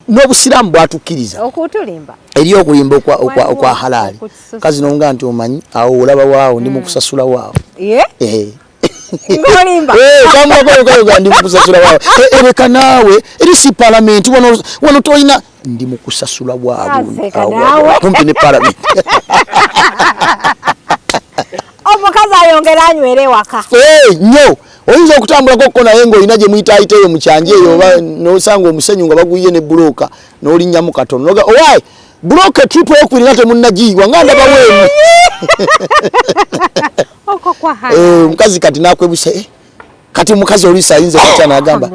n'obusiramu bwatukkiriza okutulimba eri okulimba okwa halali kazi nonga nti omanyi awo olaba waawo ndi mukusasula waawo ngolimba kamba ndi mukusasula waawo ereka naawe eri si parliament wano toyina ndi mukusasula waawo kumpi ne parliament omukazi ayongera anywere waka nnyo oyinza okutambulako okko naye ng'olina gye muyitaayiteeyo mu kyanje eyo oba n'osanga omusenyu nga baguyiye ne bulooka n'olinnyamu katono noga owaayi bulooka tripu eyokubiri nga temunnagiyiwa nga ndaba weemu omukazi kati n'akwebusa kati omukazi oluusi ayinza okutya n'agamba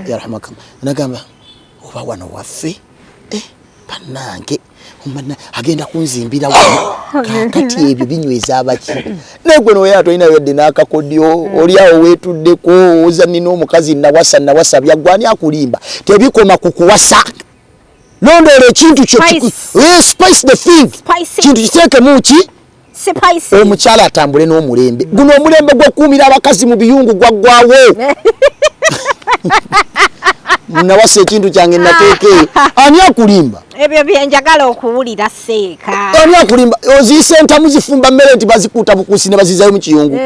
yarhamakalla n'agamba oba wano waffe bannange agenda kunzimbira kati ebyo binyweza abaki negwe noya atolina yodde n'akakodyo oli awo weetuddeko oza nina omukazi nawasa byagwani akulimba tebikoma ku kuwasa londoola ekintu kyo spice the thing kintu kiteeke muki omukyala atambule n'omulembe guno omulembe gw'okuumira abakazi mu biyungu gwaggwawo nawasa ekintu kyange nateeka eyo ani akulimba ebyo byenjagala okuwulira seeka ani akulimba oziise entamu zifumba mmere nti bazikuuta bukuusi ne bazizayo mu kiyungu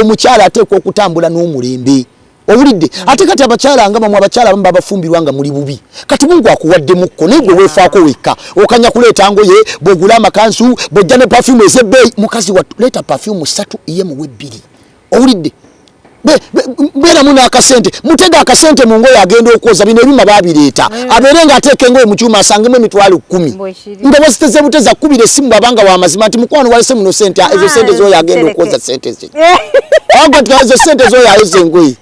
omukyala ateekwa okutambula n'omulembe owulidde ate kati abakyala nga bamwe abakyala abamu babafumbirwa nga muli bubi kati Mungu akuwaddemukko naye gwe weefaako wekka okanya kuleeta ngoye bw'ogula amakansu bw'ojja ne perfume ez'ebbeeyi mukazi leeta perfume 3 iye muwe 2 owulidde beera muna akasente mutega akasente mu ngoye agenda okwoza bino ebima babireeta abeere nga ateeka engoye mu kyuma asangemu emitwalo 10 nga bweziteze buteza kkubira essimu bwabanga wa mazima nti mukwano walese muno sente ezo sente z'oyo agenda okwoza sente ze agati ezo sente z'oyo ayoza engoye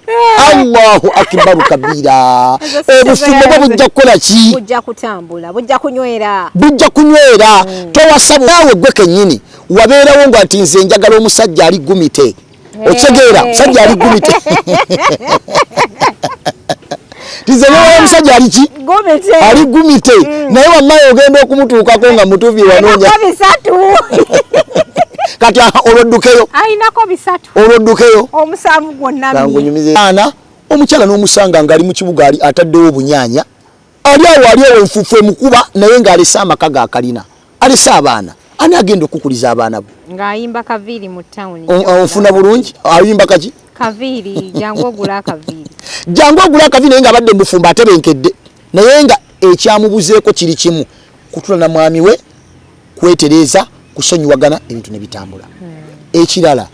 Allahu akbaru kabira obufumo bwo bujja kukola ki bujja kutambula bujja kunywera towasa bwawe gwe kennyini wabeerawo nga ati nze njagala omusajja ali gumite otegeera sajja ali gumite tizenewa omusajja ali ki ali gumite naye wallahi ogenda okumutuukako nga mutuufi wanoonya kati olwoddukeyo ayinako 3 olwoddukeyo omusanvu gwonna omukyala n'omusanga ng'ali mu kibuga ataddewo obunyaanya ali awo enfuufu emukuba naye ng'alese amaka g'akalina alese abaana ani agenda okukuliza abaana bo ng'ayimba kaviiri mu ttawuni ofuna bulungi ayimba kaki kaviiri jangu ogula akaviiri naye ng'abadde mufumba atebenkedde naye nga ekyamubuzeeko kiri kimu kutula na mwami we kwetereeza kusonyiwagana ebintu ne bitambula ekirala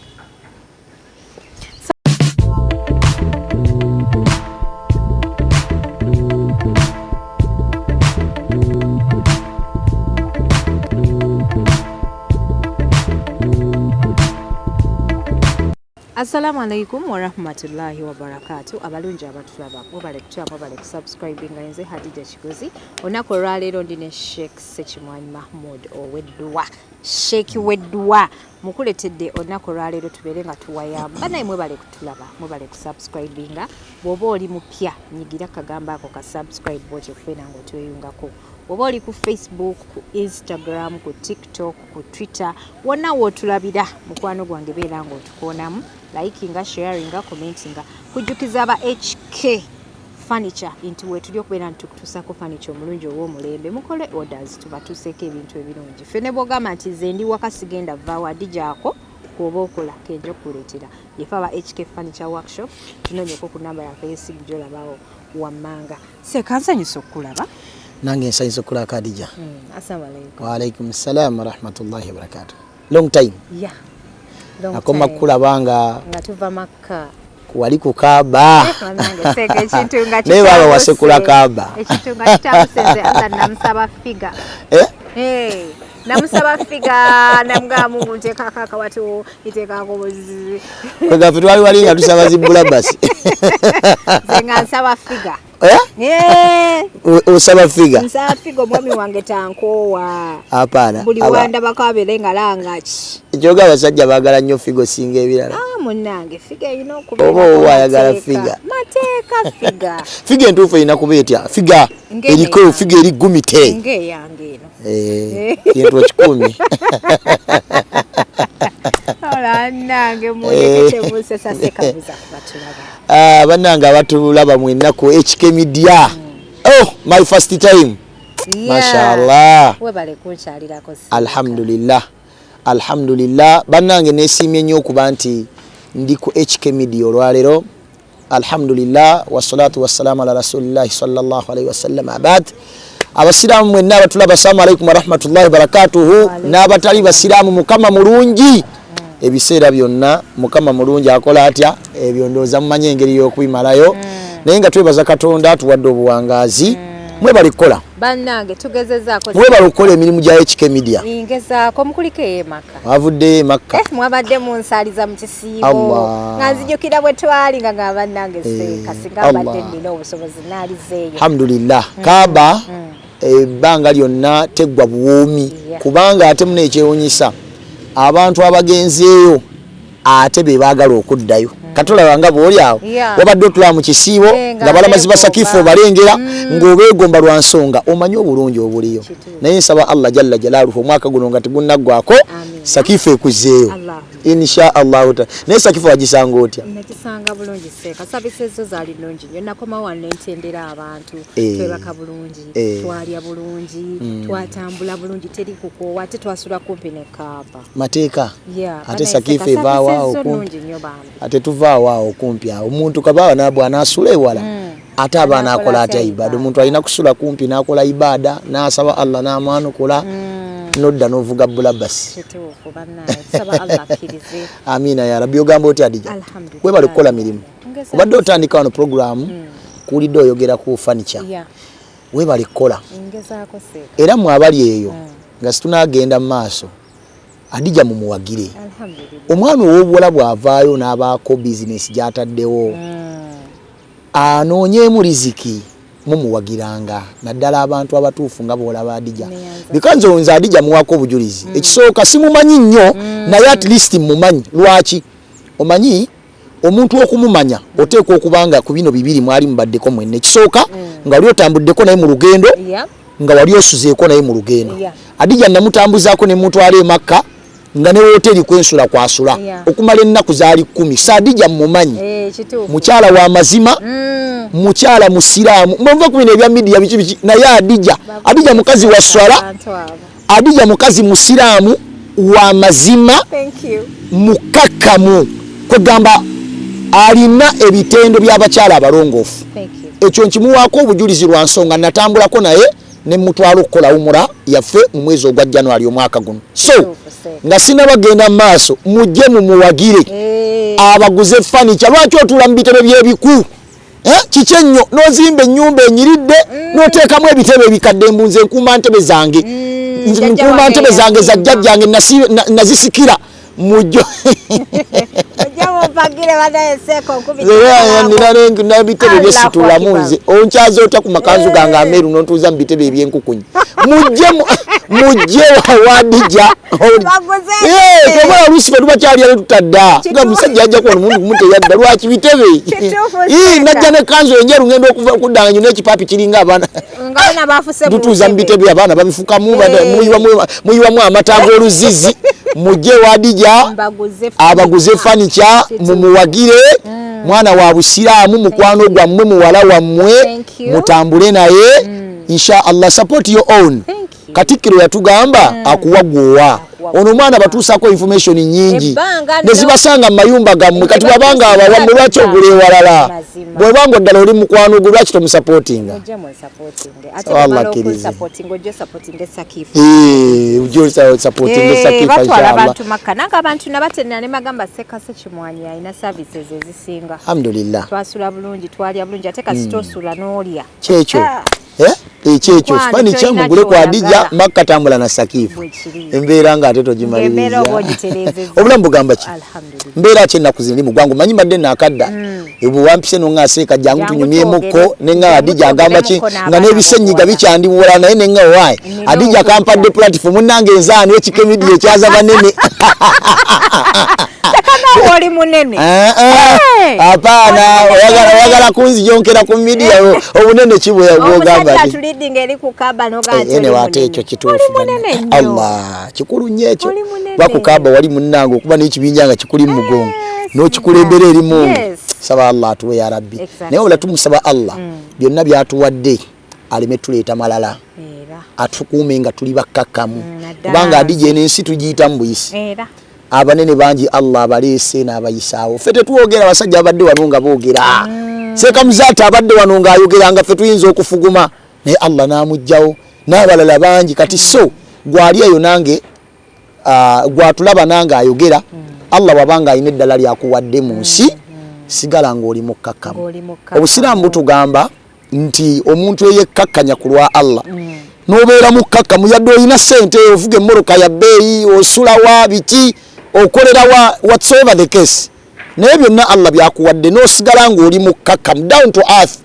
Assalamu alaikum wa rahmatullahi wa barakatuh. Abalungi abatulaba mubale kutya mubale kusubscribing nze Hadija Kigozi. Onako lwaleero ndine Sheikh Ssekimwanyi Mahmood Owedduwa. Sheikh Wedduwa mukuletedde onako lwaleero tubeere nga tuwayamba naye mubale kutulaba mubale kusubscribing bw'oba oli mupya nyigira kagamba ako ka subscribe bw'otyo kufena ng'otweyungako. Oba oli ku Facebook, ku Instagram, ku TikTok, ku Twitter, wonna wootulabira mukwano gwange beera ng'otukoonamu likinga, sharinga, commentinga. Kujjukiza aba HK Furniture nti weetuli okubeera nitukutuusako furniture omulungi ow'omulembe mukole orders tubatuuseeko ebintu ebirungi. Ffene bw'ogamba nti nze ndi waka sigenda vaawo adijaako kuoba okola kenja okuleetera yefe aba HK Furniture Workshop tunoonyeko ku namba yaffe y'essimu gy'olabawo wammanga. Sekansanyusa okukulaba. nange nsanyusa okulaba Khadija. Assalamu alaikum. Wa alaikum salam wa rahmatullahi wa barakatuh. Long time. Yeah. Long akoma time. Kulabanga nga tuva Makka. Wali ku Kaaba. Ekitunga naye baba wasekula Kaaba. Ekitunga kitamusenze anga namusaba figa. Namusaba figa namugamba Mungu nteekako akawatu iteekako buzi. Kwegaffe twali nga tusaba zibbulabasi. Nze nga nsaba figa. Osaba figa. Nsaba figa omwami wange tankoowa. Hapana. Buli wanda bakabeere nga langaki. Ekyoga abasajja baagala nnyo figa osinga ebirala. Munnange figa erina okubeera. Oba owayagala figa. Mateeka figa. Figa entuufu erina kuba etya. Figa eriko figa eri gumite. Ng'eyange eno. Kintu ekikumi. Ola nange mulekete musesa sekabuza batulaba. Bannange abatulaba mu ennaku HK Media. Oh, my first time. Mashallah. Webale kunchalirako. Alhamdulillah. Bannange nesimye nnyo okuba nti ndi ku HK Media olwaleero. Alhamdulillah wassalatu wassalamu ala rasulillahi sallallahu alaihi wasallam. Abad abasiramu mwenna abatulaba assalamu alaikum warahmatullahi wabarakatuhu. N'abatali basiramu mukama mulungi ebiseera byonna mukama mulungi akola atya ebyo ndooza mumanye engeri y'okubimalayo naye nga twebaza Katonda atuwadde obuwangazi mwebali kukola bannange tugezezaako mwebali okukola emirimu gya HK Media ngezaako mukuliko Makka wavudde Makka mwabadde munsaliza mu kisiibo nga nzijukira bwe twali nga bannange seeka singa mbadde nnina obusobozi naalizeeyo alhamdulillah Kaaba ebbanga lyonna teggwa buwoomi kubanga ate muna ekyewunyisa abantu abagenzeeyo ate be baagala okuddayo katolaba nga bw'oli awo wabadde otula mu kisiibo nga balamazi basakifo balengera ng'obeegomba lwa nsonga omanyi obulungi obuliyo naye nsaba Allah jalla jalaaluhu omwaka guno nga tegunnaggwako sakifo ekuzzeeyo insha Allah naye sakifo wagisanga otya nakisanga bulungi seeka sabisezo zaali nnungi nnyo nakoma wano ntendera abantu twebaka bulungi twalya bulungi twatambula bulungi teri kukoowa ate twasula kumpi ne Kaaba mateeka ate sakifo evaawo ate tuvaawo kumpi awo omuntu kabaawa nabwana asula ewala ate abaana akola atya ibada omuntu alina kusula kumpi n'akola ibada n'asaba Allah n'amwanukula nodda n'ovuga bulabasi amina ya rabbi ogamba otya Adija webale kukola mirimu obadde otandika wano programu kuwulidde oyogera ku furniture webale kukola era mwabali eyo nga situnagenda mu maaso Adija mumuwagire omwana ow'obuwala bw'avaayo n'abaako bizinesi gy'ataddewo anoonyeemu riziki mumuwagiranga naddala abantu abatuufu nga bw'olaba Adija because nze Adija muwako obujulizi ekisooka simumanyi nnyo naye at least mumanyi lwaki omanyi omuntu okumumanya oteekwa okubanga ku bino bibiri mwali mubaddeko mwenna ekisooka nga wali otambuddeko naye mu lugendo nga wali osuzeeko naye mu lugendo Adija namutambuzaako ne mutwala Makka nga ne hoteli kwensula kwasula okumala ennaku zaali 10 Sadija mumanyi mukyala wa mazima mukyala musiraamu mwava ku bino ebya media biki naye Adija mukazi wa swala Adija mukazi musiraamu wa mazima mukakkamu kwegamba alina ebitendo by'abakyala abalongoofu ekyo nkimuwaako obujulizi lwa nsonga natambulako naye ne mutwalo okukola umura yaffe mu mwezi ogwa January omwaka guno so nga sinabagenda mu maaso mujje mumuwagire abaguze furniture lwaki otula mu bitebe by'ebiku kiki ennyo n'ozimba ennyumba enyiridde n'oteekamu ebitebe ebikadde embunze nkuuma ntebe zange za jjajjange nazisikira mujjo nabitebe byesitulamu nze onkyaza otya ku makanzu gange ameeru n'ontuuza mu bitebe ebyenkukunyi mujje wawadija tokola oluusi fe tubakyalya netutadda nga musajja ajja kuba omuntu kumu teyadda lwaki bitebe najja ne kanzu enjeru ngenda okuddanga nyo n'ekipaapi kiringa abaana tutuuza mu bitebe abaana babifukamu muyiwamu amata g'oluzizi mujje wadija abaguze furniture mumuwagire mwana wa busiraamu mukwano gwammwe muwala wammwe mutambule naye insha Allah support your own Katikkiro yatugamba akuwagwowa ono mwana batuusako information nyingi nezibasanga mu mayumba gammwe kati babanga abawammwe lwaki ogule walala bwebanga ddala oli mukwano gwo lwaki tomusupportinga abantu Makka nanga abantu nabatendera ne bagamba sekase kimwanyi alina services ezisinga alhamdulillah twasula bulungi twalya bulungi ate kasitosula n'olya kyekyo ekyekyo fani kyamugule kwa Adija Makka tambula na sakifu embeera nga ate togimaliriza obulamu bugamba ki mbeera ki ennaku zino mu gwangu manyi madde nakadda ebu wampise nonga aseeka jangu tunyumyemukko nenga Adija agamba ki nga n'ebisenyiga bikyandiwola naye nenga waayi Adija kampadde platform nange enzaani HK Media ekyaza banene oli munene apana oyagala kunzijonkera ku media obunene kibwe bwogamba tulidinga eri ku Kaaba nogaati ene wate ekyo kituufu Allah kikulu nnyo ekyo bakukaba wali munnange okuba n'ekibinja nga kikuli mu mugongo n'okikulembera eri mungu saba Allah atuwe ya rabbi naye wala tumusaba Allah byonna byatuwadde aleme tuleeta malala atukuume nga tuli bakkakkamu kubanga adije n'ensi tugiyita mu buyisi abanene bangi Allah abaleese n'abayisaawo ffe tetwogera abasajja abadde wano nga boogera Seeka Muzaata abadde wano ng'ayogera nga ffe tuyinza okufuguma naye Allah n'amugjawo n'abalala bangi kati so gwali eyo nange gwatulaba nange ayogera Allah wabanga alina eddala lyakuwadde mu nsi sigala ng'oli mukkakkamu obusiraamu butugamba nti omuntu eyekkakkanya ku lwa Allah n'obeera mukkakkamu yadde olina ssente ovuga emmoroka ya bbeeyi osula wa biki okolera wa whatsoever the case naye byonna Allah byakuwadde n'osigala ng'oli mukkakkamu down to earth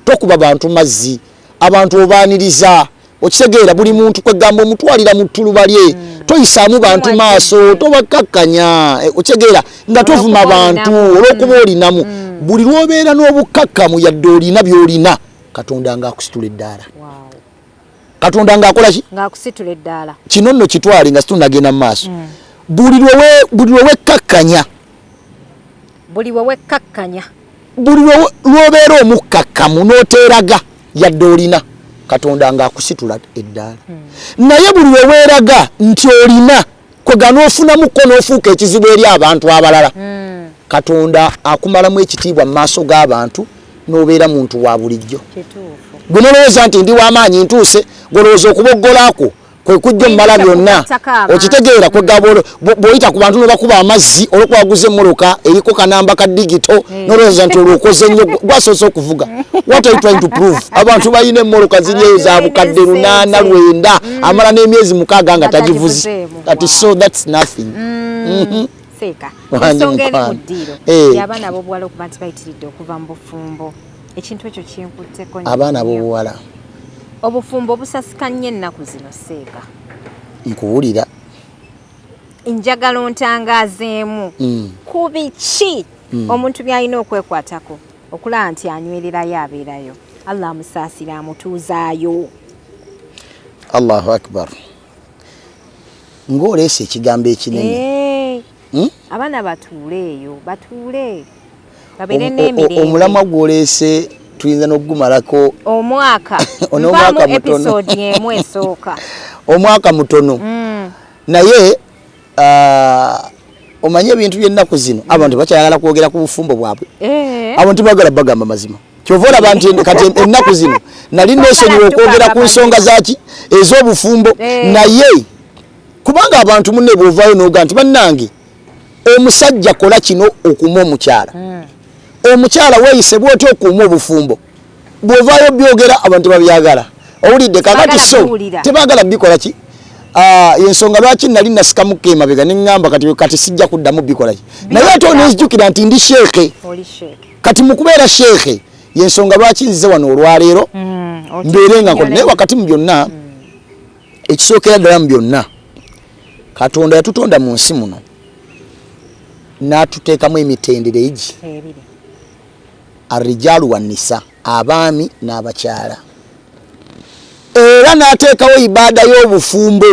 tokuba bantu mazzi abantu obaaniriza okitegeera buli muntu kwegamba omutwalira mu ttuluba lye toyisaamu bantu maaso tobakkakkanya okitegeera nga tovuma bantu olw'okuba olinamu buli lw'obeera n'obukkakkamu yadde olina by'olina Katonda ng'akusitula eddaala Katonda ng'akola ki ng'akusitula eddaala kino nno kitwale nga situnagenda mu maaso buli lw'owekkakkanya buli lw'owekkakkanya buli lw'obeera omukkakkamu n'oteeraga yadde olina Katonda ng'akusitula eddaala naye buli lweweeraga nti olina kwega n'ofunamukko n'ofuuka ekizibu eri abantu abalala Katonda akumalamu ekitiibwa mu maaso g'abantu n'obeera muntu wa bulijjo gwe nolowooza nti ndi w'amaanyi ntuuse golowooza okuboggolako kwe kujja omumala byonna okitegeera kwegaba bw'oyita ku bantu n'obakuba amazzi olwokuba waguze emmoloka eriko kanamba ka digito nolowooza nti olwokoze nnyo gwasoose okuvuga what are you trying to prove abantu balina emmoloka ziri eyo za bukadde 8 9 amala n'emyezi 6 nga tagivuze kati so that's nothing Seeka ensonga eri mu ddiiro y'abaana ab'obuwala okuba nti bayitiridde okuva mu bufumbo ekintu ekyo kinkutteko abaana ab'obuwala obufumbo obusasika nnyo ennaku zino Seeka nkuwulira njagala ontangaazeemu ku biki omuntu by'alina okwekwatako okulaba nti anywererayo abeerayo Allah amusaasira amutuuzaayo Allahu akbar ng'oleese ekigambo ekinene abaana batuule eyo batuule babeere n'emirembe omulamwa gw'oleese tuyinza n'ogumalako omwaka nvamu episode emu esooka omwaka mutono naye omanye ebintu by'ennaku zino abantu bakyayagala kwogera ku bufumbo bwabwe abantu bagala bagamba mazima kyova olaba nti kati ennaku zino nali neesonyiwa okwogera ku nsonga zaki ez'obufumbo naye kubanga abantu munne bw'ovaayo n'oga nti bannange omusajja kola kino okuuma omukyala omukyala weeyise bw'otyo okuuma obufumbo bw'ovaayo byogera abantu babyagala owulidde kakati so tebaagala bikola ki yensonga lwaki nali nasikamuko emabega neŋŋamba kati sijja kuddamu bikola ki naye ate onezijjukira nti ndi sheekhe kati mu kubeera sheekhe yensonga lwaki nzize wano olwaleero mbeere nga nkola naye wakati mu byonna ekisookera ddala mu byonna Katonda yatutonda mu nsi muno n'atuteekamu emitendera egi arrijaalu wannisa abaami n'abakyala era n'ateekawo ibaada y'obufumbo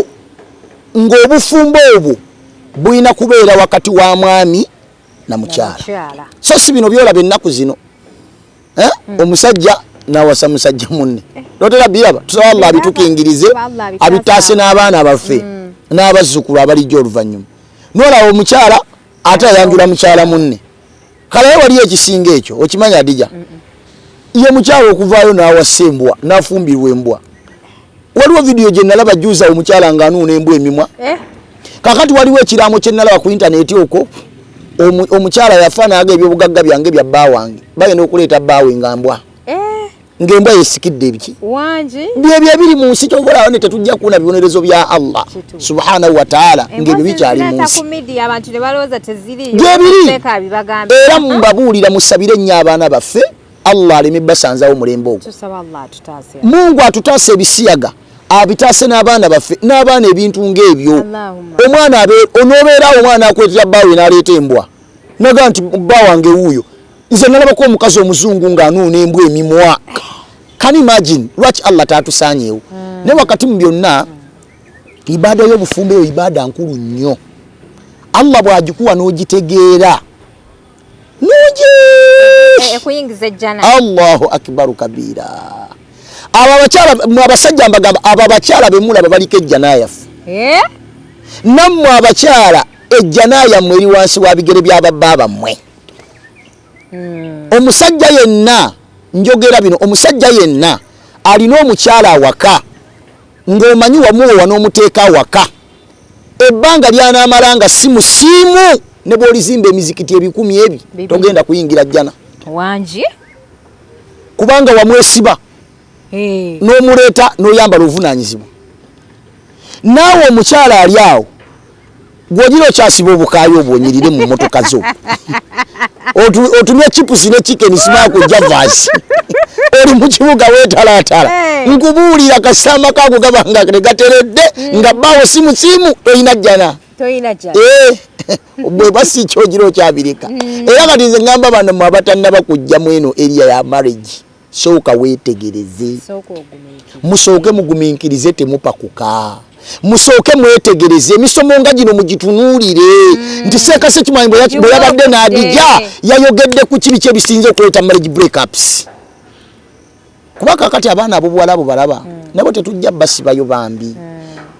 ng'obufumbo obwo bulina kubeera wakati wa mwami na mukyala so si bino byolaba ennaku zino omusajja n'awasa musajja munne lotera biraba tusaba Allah abitukingirize abitaase n'abaana baffe n'abazzukulu abalijja oluvannyuma n'olaba omukyala ate ayanjula mukyala munne kalayo waliyo ekisinga ekyo okimanya Adija ye mukyala okuvaayo n'awasa embwa n'afumbirwa embwa waliwo vidiyo gye nalaba juuza omukyala ng'anuuna embwa emimwa kakati waliwo ekiraamo kye nalaba ku intaneti okwo omukyala yafaananaga ebyobugagga byange bya bba wange bagenda okuleeta bbaawe nga mbwa ng'embwa yesikidde ebiki byebyo ebiri mu nsi kyobolawo ne tetujja kuwona bibonerezo bya Allah subhanahu wa ta'ala ng'ebyo bikyali mu nsi gyebiri era mbabuulira musabire nnyo abaana baffe Allah aleme basanzawo mulembe ogwo Mungu atutaase ebisiyaga abitaase n'abaana baffe n'abaana ebintu ng'ebyo omwana onoobeerawo omwana akwetera bbaawe n'aleeta embwa naga nti bba wange wuuyo nze nalabako omukazi omuzungu ng'anuuna embwa emimwa can imagine lwaki Allah taatusaanyeewo naye wakati mu byonna ibaada y'obufumbo eyo ibaada nkulu nnyo Allah bw'agikuwa n'ogitegeera ekuyingiza ejjana Allahu akbaru kabira aba bakyala mu abasajja mbagamba aba bakyala bemulaba baliko ejjanaayafu nammwe abakyala ejjanaaya eri wansi wa bigere by'ababba bammwe. Omusajja yenna njogera bino, omusajja yenna alina omukyala awaka ng'omanyi wamuwowa n'omuteeka awaka ebbanga ly'anaamalanga si musiimu ne bw'olizimba emizikiti 10,000 ebi togenda kuyingira jjana wangi kubanga wamwesiba n'omuleeta n'oyambala obuvunaanyizibwa. Naawe omukyala ali awo gw'ogira okyasiba obukaayi obwonyirire mu mmotoka zo otumye chipusi ne chicken simaako javasi oli mu kibuga weetalaatala nkubuulira kasama kaako gabanga gateredde nga bbaawo si musiimu toyina jjana bwe basi kyogira okyabirika. Era kati nze ngamba bano mmwe abatannaba kujjamu eno eriya ya marriage sooka weetegereze, musooke mugumiikirize temupakuka, musooke mwetegereze emisomo nga gino mugitunuulire nti Ssekase Kimanyi bwe yabadde n'Adija yayogedde ku kibi kyebisinze okuleeta marriage breakups. Kuba kakati abaana abo buwala abo balaba nabo tetujja basibayo bambi.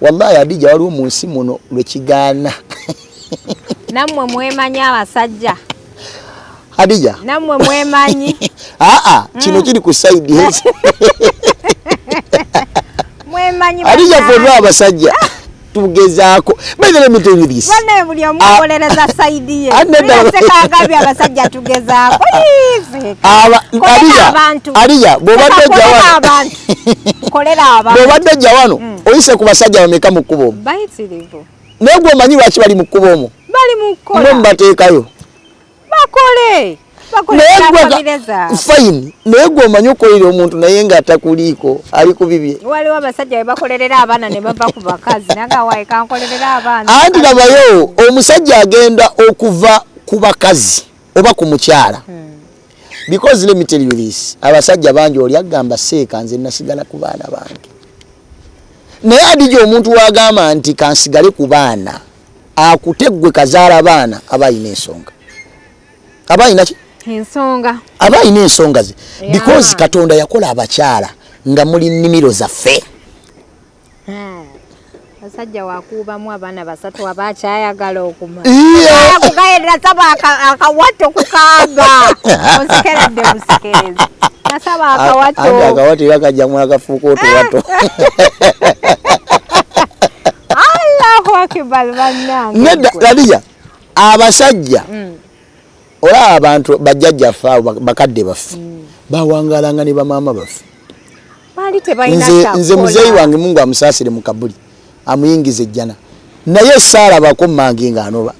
Wallahi Adija waliwo mu nsi muno lwe kigaana. Nammwe mwemanyi abasajja Adija nammwe mwemanyi kino kiri ku side mwemanyi Adija fonna abasajja tugezaako bedere mitengirisi bana buli omukolereza side ye sekagabye abasajja tugezaako Adija bw'obadde jja wano oyise ku basajja bameka mu kkubo omwo naye gwe omanyi lwaki bali mu kkubo omwo bali mubateekayo bakole fine naye gwe omanyi okolera omuntu naye ng'atakuliiko ali ku bibye. Waliwo abasajja bebakolerera abaana ne bava ku bakazi nagawaye kankolerera abaana anti labayo omusajja agenda okuva ku bakazi oba ku mukyala because let me tell you this abasajja bangi oli agamba seeka nze nasigala ku baana bange naye Adija omuntu wagamba nti kansigale ku baana akuteggwe kazaala baana abayina ensonga abayina ki ensonga abayina ensonga ze because Katonda yakola abakyala nga muli nnimiro zaffe. Basajja wakuubamu abaana 3 abakyayagala okumanya kugayirira saba akawato kukaaga onsikeredde busikereze nasaba akawato akawato yakajjamu akafuuka otuwato Allahu akbar bannange nedda Adija abasajja olaba abantu bajjajjaffe bakadde baffe bawangalanga ne bamaama baffe nze muzeeyi wange Mungu amusaasire mu kabuli amuyingiza ejjana naye saalabako mmange ng'anoba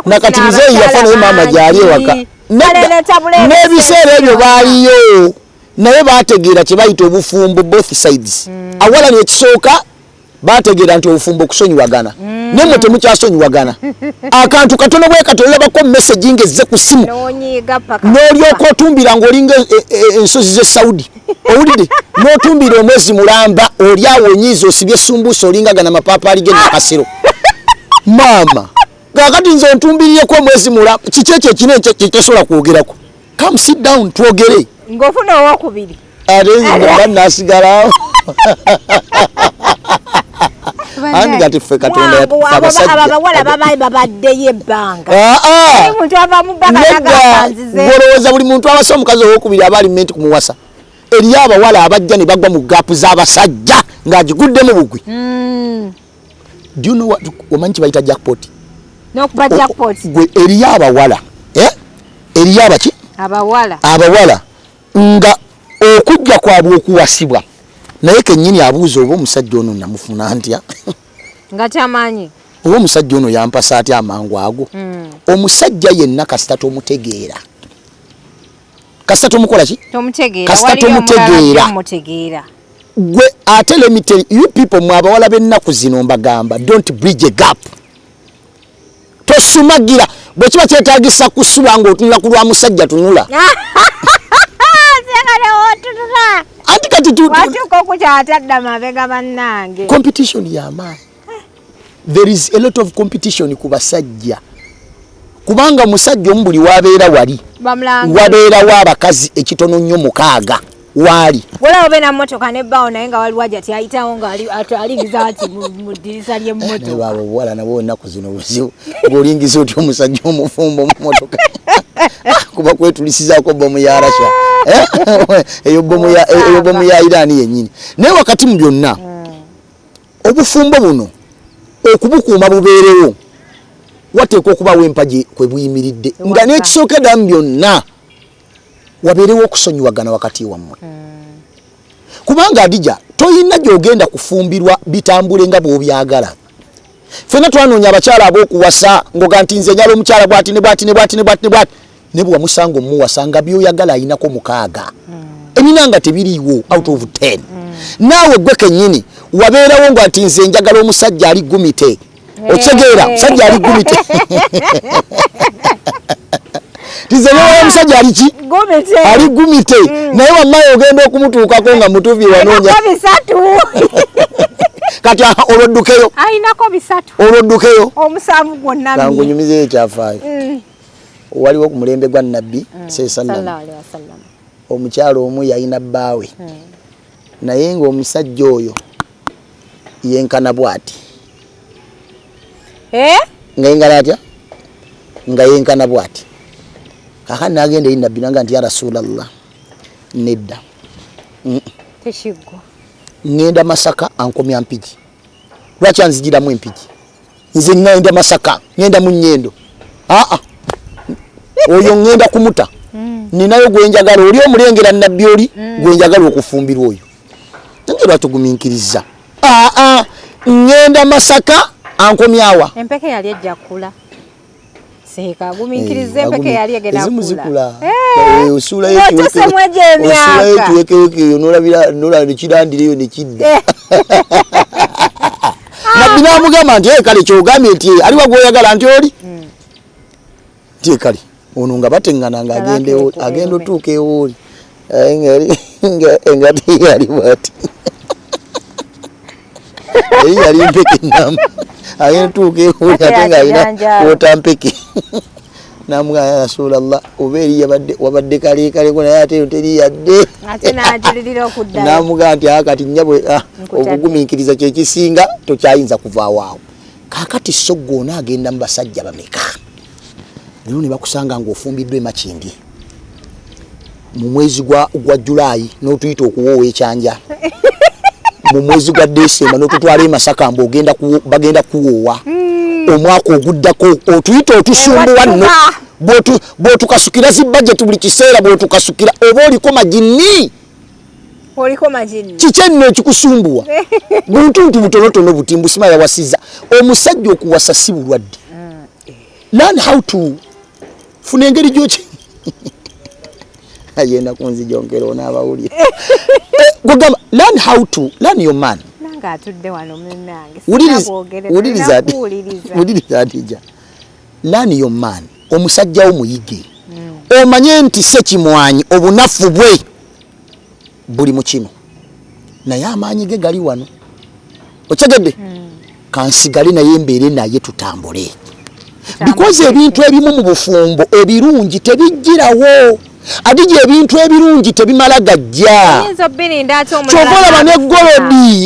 nakati muzeeyi yafa naye maama gyali ewaka n'ebiseera ebyo baaliyo naye baategeera kye bayita obufumbo both sides awala n'ekisooka baategeera nti obufumbo okusonyiwagana naye mwe temukyasonyiwagana akantu katono bwe kato olabako message ngezze ku simu n'olyoka otumbira ng'olinga ensozi z'e Saudi owulidde n'otumbira omwezi mulamba oli awo onyiiza osibye sumbuusa olingagana mapaapaali ge nakasero maama kakati nze ontumbirireko omwezi mulamba kiki ekyo ekinene kyetesobola kwogerako come sit down twogere ng'ofuna owokubiri ate nze nga naasigalawo andi kati ffe Katonda abawala babaye babaddeyo ebbanga omuntu ava mu bbanga nagapanzize olowooza buli muntu abasa omukazi owokubiri aba alimenti kumuwasa eriyo abawala abajja ne bagwa mu gaapu z'abasajja ng'agiguddemu bugwi do you know what omanyi kibayita jackpot n'okuba jackpot gwe eriyo abawala eriyo abaki abawala nga okujja kwabwe okuwasibwa naye kennyini abuuza oba omusajja ono namufuna ntya nga tamanyi oba omusajja ono yampasa atya amangu ago omusajja yenna kasita tomutegeera kasita tomukola ki kasita tomutegeera gwe ate let me tell you people mwe abawala b'ennaku zino mbagamba don't bridge a gap tosumagira bwe kiba kyetaagisa kusuba ng'otunula ku lwa musajja tunula anti kati watuko kukyatadda mabega bannange competition y'amaanyi there is a lot of competition ku basajja kubanga musajja omu buli wabeera wali wabeerawo abakazi ekitono nnyo 6 wali wala obena motoka ne bawo naye nga wali wajja ayitawo nga aliriza ati mu dirisa lye motoka ne babo wala nabo naku zino buzibu ngolingiza oti omusajja omufumbo mu motoka kuba kwetulisizaako bomu ya Russia eyo bomu ya Iran yennyini naye wakati mu byonna obufumbo buno okubukuuma bubeerewo wateekwa okubawo empaji kwe buyimiridde nga n'ekisookeddamu byonna wabeerewo okusonyiwagana wakati wammwe kubanga Adija toyina gy'ogenda kufumbirwa bitambule nga bw'obyagala ffenna twanoonya abakyala ab'okuwasa ngoga nti nze nyala omukyala bw'ati ne bw'ati ne bw'ati ne bw'ati ne bw'ati ne bwe wamusanga omuwasa nga by'oyagala ayinako 6 ebina nga tebiriiwo out of 10 naawe gwe kennyini wabeerawo nga nti nze njagala omusajja ali gumite okitegeera musajja ali gumite tizenewa omusajja ali ki ali gumite naye wammaye ogenda okumutuukako nga mutuufi wanoonya kati olwoddukeyo ayinako 3 olwoddukeyo omusanvu gwonna kangunyumizeyo ekyafaayo waliwo ku mulembe gwa nabbi sallallahu alaihi wasallam omukyalo omu yalina bbaawe naye ng'omusajja oyo yenkana bw'ati nga yengana atya nga yenkana bw'ati kakati n'agenda eri nabbi nanga nti ya rasulallah nedda tekigwa ngenda Masaka ankomya mpigi lwaki anzigiramu empigi nze ngenda Masaka ngenda mu nnyendo oyo ngenda kumuta ninayo gwenjagala oli omulengera nabbi oli gwenjagala okufumbirwa oyo nange lwatugumiikiriza ngenda Masaka ankomyawa empeke yali ejja kula seeka gumiikiriza empeke yali egenda kula usula yetu nola nekirandireyo nekidda nabbi namugamba nti kale kyogambye nti ali wagwoyagala nti oli nti kale ono nga bateŋŋana nga agenda otuuka ewooli nga teyali bwati eri yali mpeke namu agenda otuuka ewooli ate nga alina wotampeke namugamba ya rasulallah oba eri wabadde kalekaleko naye ate teri yadde namugamba nti kati nnyabwe obugumiikiriza kyekisinga tokyayinza kuvaawo awo kakati soggoona agenda mu basajja bameka lero ne bakusanga ng'ofumbiddwa emakindi mu mwezi gwa Julaayi n'otuyita okuwoowa ekyanja mu mwezi gwa Desemba n'otutwala e Masaka mbu bagenda kuwoowa omwaka oguddako otuyita otusumbuwa nno bw'otukasukira zi budget buli kiseera bw'otukasukira oba oliko magini kiki enno ekikusumbuwa buntuntu butonotono butimbu sima yawasiza omusajja okuwasa si bulwadde learn how to funa engeri gyoki ayenda kunzijongera onaabawulira gwegamba learn how to learn your man nanga atudde wano munnange wuliriza Adija learn your man omusajja wo muyige omanye nti sekimwanyi obunafu bwe buli mu kino naye amaanyi ge gali wano okyegedde kansigale naye mbeere naye tutambule because ebintu ebimu mu bufumbo ebirungi tebijjirawo Adija ebintu ebirungi tebimala gajja kyokolaba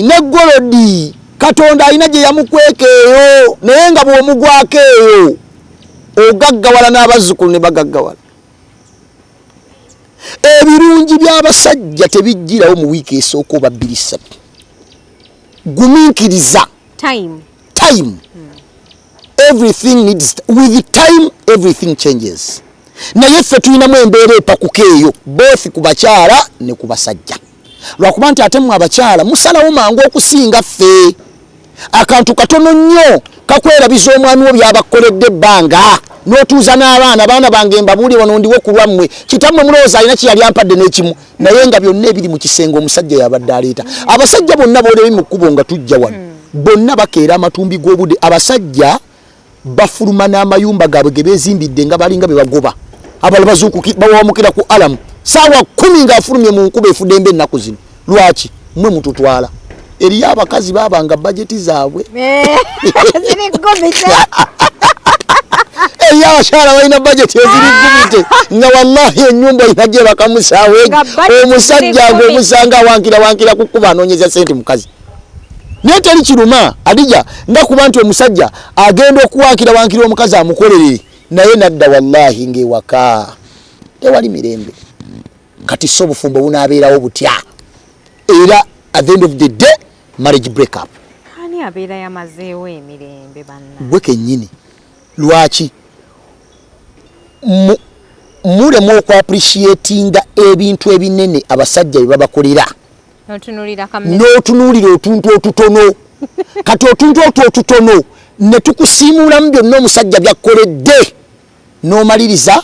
neggolodi Katonda alina gye yamukweka eyo naye nga bw'omugwako eyo ogaggawala n'abazzukulu ne bagaggawala ebirungi by'abasajja tebijjirawo mu wiiki esooka oba 2-3 gumiikiriza time everything needs with time everything changes naye ffe tulinamu embeera epakuka eyo both ku bakyala ne ku basajja lwakuba nti ate mmwe abakyala musalawo mangu okusinga ffe akantu katono nnyo kakwerabiza omwami wo byabakoledde ebbanga n'otuuza n'abaana bange mbabuuli wano ndiwo ku lwammwe kitammwe mulowooza alina kyeyali ampadde n'ekimu naye nga byonna ebiri mu kisenge omusajja yabadde aleeta abasajja bonna boolebye mu kkubo nga tujja wano bonna bakeera amatumbi g'obudde abasajja bafuluma n'amayumba gaabwe ge beezimbidde nga balinga be bagoba abalala bawamukira ku alamu saawa 10 ng'afulumye mu nkuba efudde embe ennaku zino lwaki mmwe mututwala eriyo abakazi baabanga bajeti zaabwe Naye abakyala balina budget ezirigumite nga wallahi ennyumba inaje bakamusaawe omusajja agwemusanga wankira kukuba anoonyeza sente mukazi. Naye teri kiruma Adija nga kuba nti omusajja agenda wankira omukazi amukolere naye nadda wallahi ng'ewaka tewali mirembe. Kati so obufumbo bunaabeerawo butya era at the end of the day marriage break up. Ani abeera yamazeewo emirembe banna gwe kennyini lwaki mulemu okwapreciatinga ebintu ebinene abasajja bye babakolera n'otunuulira otuntu otutono kati otuntu otutono ne tukusiimulamu byonna omusajja byakkoledde n'omaliriza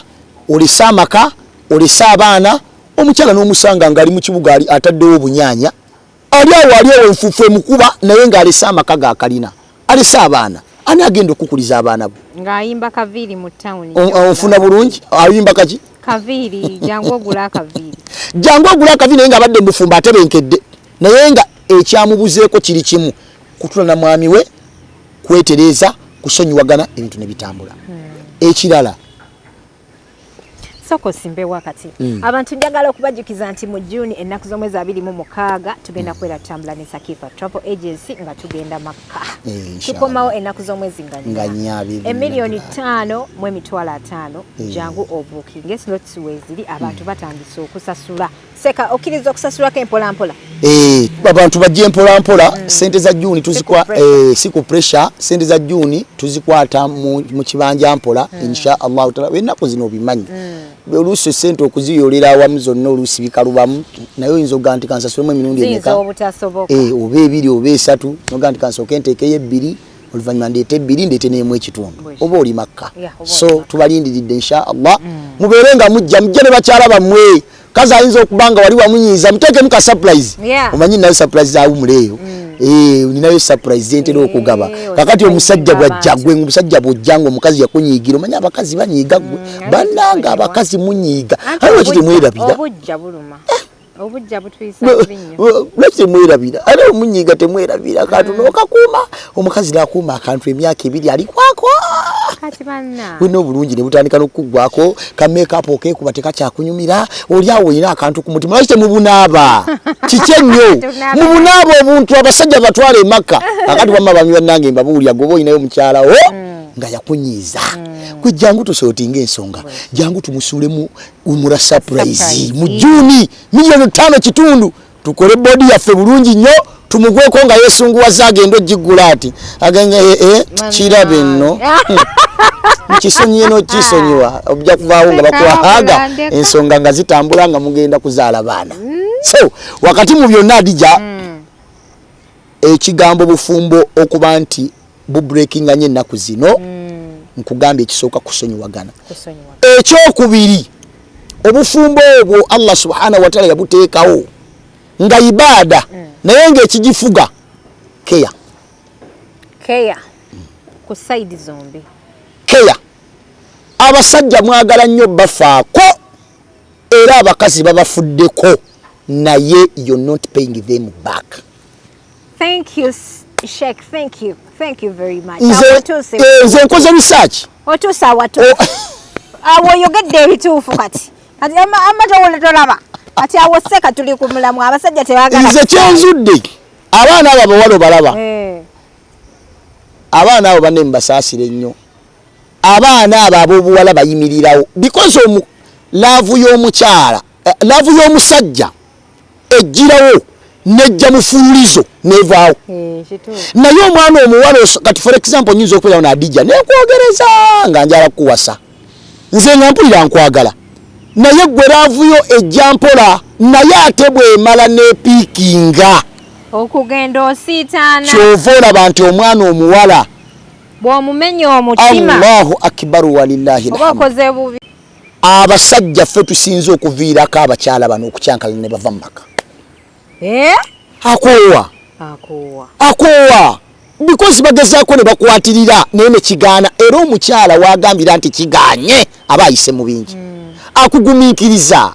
olesa amaka olesa abaana omukyala n'omusanga ng'ali mu kibuga ataddewo obunyaanya ali awo enfuufu emukuba naye ng'alesa amaka gaakalina alesa abaana ani agenda okukuliza abaana bo ng'ayimba kaviiri mu ttawuni ofuna bulungi ayimba kaki kaviiri jangu ogula akaviiri naye ng'abadde mufumba atebenkedde naye nga ekyamubuzeeko kiri kimu kutula na mwami we kwetereeza kusonyiwagana ebintu ne bitambula ekirala soko simbe wakati abantu njagala okubajukiza nti mu June ennaku z'omwezi 26 tugenda kwera tambula ne Sakifa Travel Agency nga tugenda Makka tukomawo ennaku z'omwezi nga nyabi emiliyoni 5.5 jangu obukinge slots weziri abantu batandise okusasula seka okiriza okusasula kempola mpola abantu bajje mpola sente za June tuzikwa siku pressure sente za June tuzikwata mu kibanja mpola insha Allah taala ennaku zino bimanyi oluusi sente okuziyolera awamu zonna oluusi bikalubamu naye oyinza okuga nti kansasulemu emirundi emeka oba ebiri oba esatu noga nti kansooke nteekeyo ebbiri oluvannyuma ndeete ebbiri ndeete n'emu ekitundu oba oli Makka so tubalindiridde insha Allah mubeere nga mujja ne bakyala bammwe kazi ayinza okubanga wali wamunyiiza muteekemu ka surprise omanyi nayo surprise awumuleeyo ninayo surprise ntera okugaba kakati omusajja bwajjagwe omusajja bwojjanga omukazi yakunyiigira omanyi abakazi banyiiga gwe bannanga abakazi munyiiga ayo kitemwerabira obujja butwisa binnyo lwaki temwerabira ate omunyiiga temwerabira kantu n'okakuuma omukazi n'akuuma akantu emyaka 2 alikwako kati banna wino obulungi ne butandika n'okuggwako ka make-up okeekuba tekakyakunyumira oli awo olina akantu ku mutima lwaki temubunaaba kiki ennyo mubunaaba obuntu abasajja batwala Makka akati wamma bami bannange mbabuulya goba olinayo omukyalawo nga yakunyiiza kwe jangu tusootinga ensonga jangu tumusulemu umura surprise mu June milioni 5 kitundu tukole body yaffe bulungi nnyo tumugweko nga yesunguwaza agenda ogigula ati agenge kirabe nno kisonyiye no kisonyiwa obja kuvaawo nga bakwahaga ensonga nga zitambula nga mugenda kuzaala baana so wakati mu byonna Adija ekigambo bufumbo okuba nti bu breaking anye ennaku zino nkugambye ekisooka kusonyiwagana ekyokubiri obufumbo obwo Allah subhanahu wa ta'ala yabuteekawo nga ibada naye ng'ekigifuga keya ku side zombi keya abasajja mwagala nnyo bafaako era abakazi babafuddeko naye you're not paying them back. Thank you Sheikh, thank you very much. Nze nkoze research otuusa watu awo yogedde ebituufu kati amatowola tolaba ati awo seka tuli ku mulamu abasajja tebagala nze kyenzudde abaana abo abawala balaba abaana abo banne mbasaasire nnyo abaana abo ab'obuwala bayimirirawo because laavu y'omukyala laavu y'omusajja ejjirawo nejja mufululizo nevaawo naye omwana omuwala kati for example nyinza okubeerawo na Adija nekwogereza nga njala kuwasa nze nga mpulira nkwagala naye gwe laavuyo ejja mpola naye ate bwemala nepiikinga okugenda osiitaana kyova olaba nti omwana omuwala bw'omumenya omutima Allahu akbaru walillahi alhamdu abasajja ffe tusinze okuviirako abakyala bano okukyankala ne bava mu maka akoowa because bagezaako ne bakwatirira naye ne kigaana era omukyala wagambira nti kiganye aba ayise mu bingi akugumiikiriza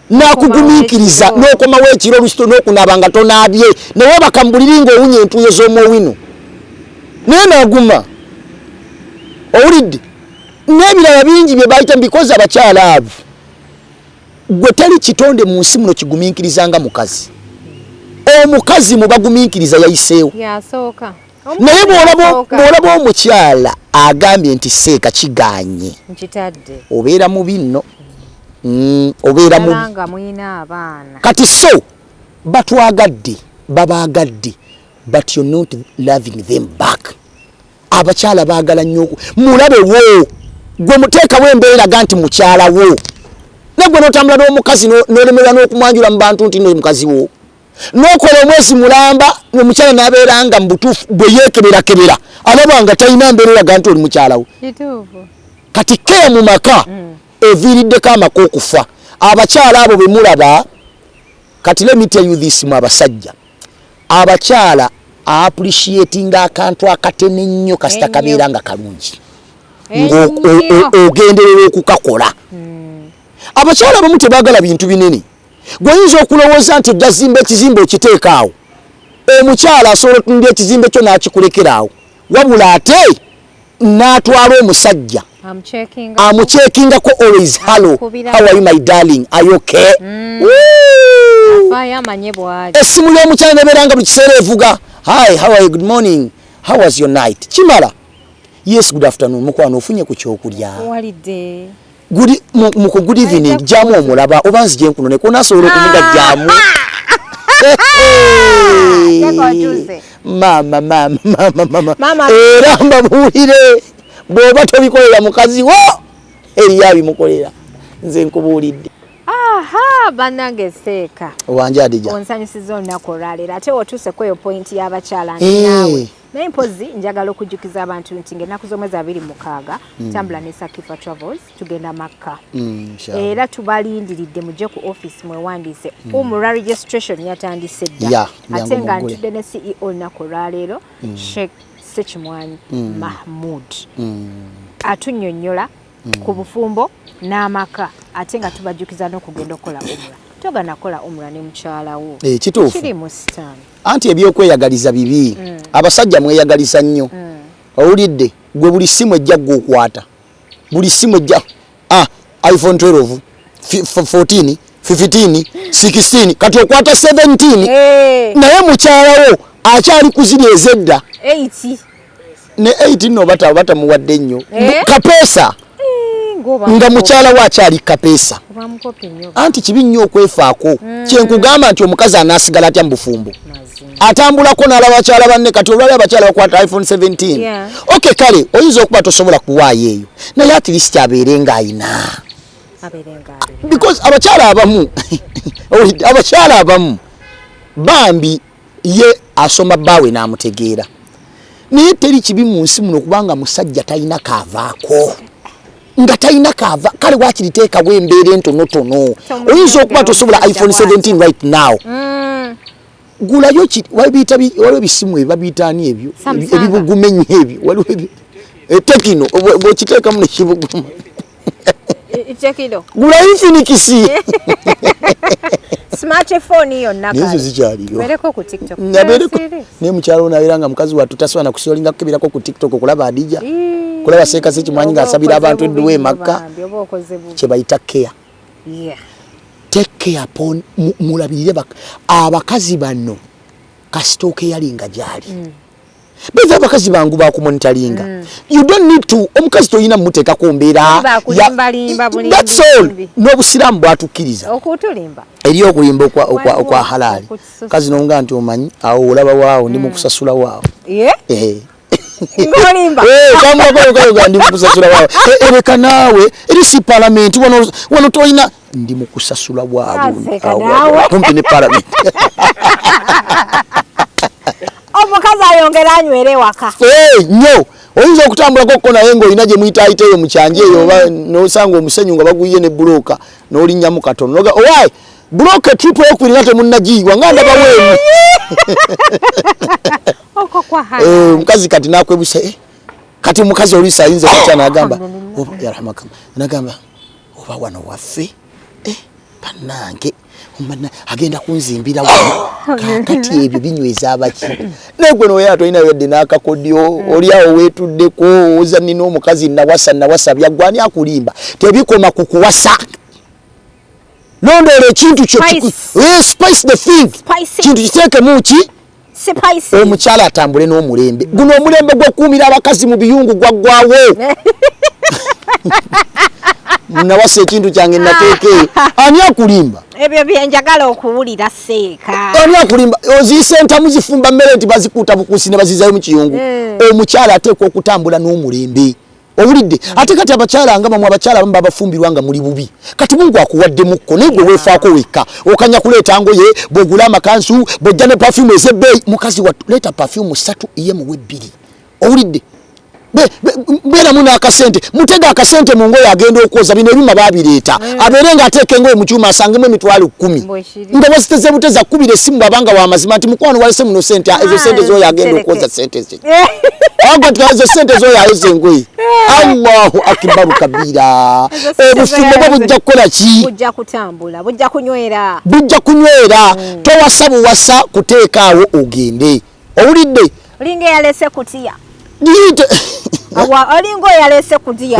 n'akugumiikiriza n'okomawo ekiro olusuto n'okunaaba nga tonaabye naye bakambuliri ng'owunya entuuyo z'omwowino naye n'aguma owulidde n'ebirala bingi bye bayita because abakyala abo gwe tali kitonde mu nsi muno kigumiikirizanga mukazi. Omukazi mu bagumiikiriza yayiseewo. Yasooka. Naye bw'olaba omukyala agambye nti seeka kiganye. Nkitadde. Obeera mubi nno. Obeera mubi. Alanga mwina abaana. Kati so batwagadde babaagadde but you're not loving them back. Abakyala baagala nnyo mulabe wo gwe muteekawo embeera ganti mukyala wo. Nagwe n'otambula n'omukazi n'olemerwa n'okumwanjula mu bantu nti no mukazi wo. N'okola omwezi mulamba omukyala n'abeera nga mu butuufu bwe yeekeberakebera alaba nga talina mbeera eraga nti oli mukyala wo. Kati keya mu maka eviiriddeko amaka okufa. Abakyala abo bwe mulaba kati let me tell you this mu abasajja. Abakyala appreciating akantu akatene nnyo kasita kabeera nga kalungi. Ogenderera okukakola. Abakyala abamu tebaagala bintu binene. Gwoyinza okulowooza nti ojja ekizimbe okiteeka awo. Omukyala asobola otunula ekizimbe kyo n'akikulekera awo. Wabula ate n'atwala omusajja. Amucheckingako always. Hello, how are you my darling? Are you okay? Esimu y'omukyala nebeeranga buli kiseera evuga. Hi, how are you? Good morning. How was your night? Kimala. Yes, good afternoon. Mukwano ofunye ku kyokulya. Walidde. Good evening. Jamu omulaba oba nzije nkuno ne kona asobola okumuga jamu. Mama. Era mbabuulire bw'oba tobikolera mukazi wo eriyo abimukolera. Nze nkubuulidde. Aha, bannange seeka. Wanje Adija. Onsanyusiza olunaku olwaleero ate otuuse ku eyo point y'abakyala naawe. Naye mpozi njagala okujjukiza abantu nti ng'ennaku z'omwezi 26 tambula ne Sakifa Travels tugenda Makka. Era tubalindiridde mujje ku office mwewandiise. Umra registration yatandise dda. Ate nga ntudde ne CEO olunaku olwaleero Sheikh Sekimwanyi Mahmood. Atunnyonnyola ku bufumbo n'amaka ate nga tubajjukiza n'okugenda okukola umra. Togana kola umra ne mukyala wo. Kituufu. Kiri mu stand. Anti ebyokweyagaliza bibi. Abasajja mweyagaliza nnyo. Owulidde gwe buli simu ejja gwokwata. Buli simu ejja iPhone 12, 14, 15, 16 kati okwata 17. Naye mukyala wo akyali kuziri ezedda. 8. Ne 8 no bata muwadde nnyo. Kapeesa. Nga mukyala wa akyali kapeesa. Anti kibi nnyo okwefaako. Kyenkugamba nti omukazi anaasigala atya mu bufumbo. Atambulako n'alaba abakyala banne kati olwali abakyala bakwata iPhone 17. Okay kale oyinza okuba tosobola kuwaayo eyo. Naye at least abeere ng'ayina. Because abakyala abamu bambi ye asoma bbaawe n'amutegeera. Naye teri kibi mu nsi muno kubanga musajja talina kaavaako. Nga talina kaava kale wakiriteekawo embeera entonotono. Oyinza okuba tosobola iPhone 17 right now. Gulayo waliwo ebisimu ebibabiyita ani ebyo ebibugumenye ebyo waliwo Tekino bw'okiteekamu nekibuguma. Gulayo Infinix. Smartphone yonna kale. Nizo zikyaliyo. Bereko ku TikTok. Nabereko. Ne mukyalo nabeera nga mukazi watu taswana kusolinga kukebirako ku TikTok okulaba Adija. Kulaba Seeka Sekimwanyi ng'asabira abantu edduwe e Makka. Kye bayita care. Take care upon mulabirire abakazi bano kasitoke yalinga gyali. Beza abakazi bangu bakumonitalinga. You don't need to omukazi toyina muteeka ku mbeera. That's all. N'obusiraamu bwatukkiriza. Okutulimba. Eri okulimba okwa halali. Kazi nonga nti omanyi awo olaba waawo ndi mu kusasula waawo. Ngolimba. Kamba ndi mu kusasula waawo. Ereka naawe eri si parliament wano toyina ndi mu kusasula waawo. Kumpi ne parliament. Omukazi ayongera anywere waka. Nnyo. Oyinza okutambulako okko naye ng'olina gye muyita ayiteeyo mu kyanje eyo oba n'osanga omusenyu nga baguyiye ne buloka n'olinnyamu katono. Noga owaayi buloka tripu eyokubiri nga temunnagiyiwa nga ndaba weemu. Omukazi kati n'akwebusa kati omukazi oluusi ayinza okutya n'agamba yarahamakallah n'agamba oba wano waffe bannange agenda kunzimbira kakati ebyo binyweza abaki negwe no yato ina yedde nakakodyo oli awo wetuddeko oza nino omukazi nawasa byagwani akulimba tebikoma kukuwasa londole ekintu kyo spice the thing kintu kiteeke muki omukyala atambule n'omulembe guno omulembe gw'okuumira abakazi mu biyungu gwaggwawo nawasa ekintu kyange nateeke ani akulimba ebyo byenjagala okuwulira seeka ani akulimba oziise entamu zifumba mmere nti bazikuuta bukuusi ne bazizayo mu kiyungu omukyala ateekwa okutambula n'omulembe owulidde ate kati abakyala nga bamwe abakyala abamu babafumbirwa nga muli bubi kati Mungu akuwaddemukko naye gwe weefaako wekka okanya kuleeta ngoye bw'ogula amakansu bw'ojja ne perfume ez'ebbeeyi mukazi leeta perfume 3 ye muwe 2 owulidde beeramu n'akasente mutega akasente mu ngoye agenda okwoza bino ebyuma baabireeta abeere ng'ateeka engoye mu kyuma asangemu emitwalo 10 nga bwaziteze buteza kkubira essimu bwabanga w'amazima nti mukwano walese muno sente ezo sente z'oyo agenda okwoza sente ze agwa ezo sente z'oyo ayoza engoye Allahu akbaru kabira obufumbo bwo bujja kukola ki bujja kutambula bujja kunywera towasa buwasa kuteekaawo ogende owulidde olinga yalese kutya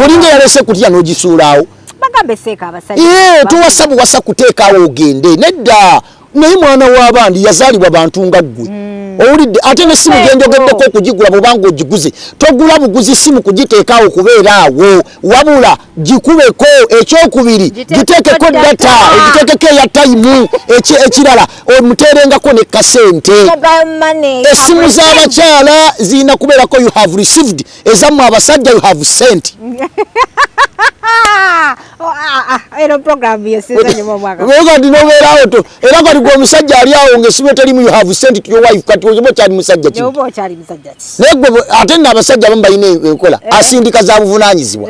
olinga yalese kutya n'ogisuulaawo bagambe seeka abasajja towasa buwasa kuteekaawo ogende nedda naye mwana w'abandi yazaalibwa bantu nga ggwe owulidde ate n'essimu gyenjogeddeko okugigula bwobanga ogiguze togula buguzi simu kugiteekaawo kubeera awo wabula gikubeko ekyokubiri giteekeko data egiteekeko eya tayimu ekirala omuteerengako ne kasente essimu z'abakyala zirina kubeerako you have received ezammwe abasajja you have sent ero program yesizanyo mwaka wega nobeerawo to era kati gwe omusajja ali awo ng'essimu eterimu you have sent to your wife kati oba okyali musajja ki naye gwe ate nno abasajja abamu balina enkola asindika za buvunaanyizibwa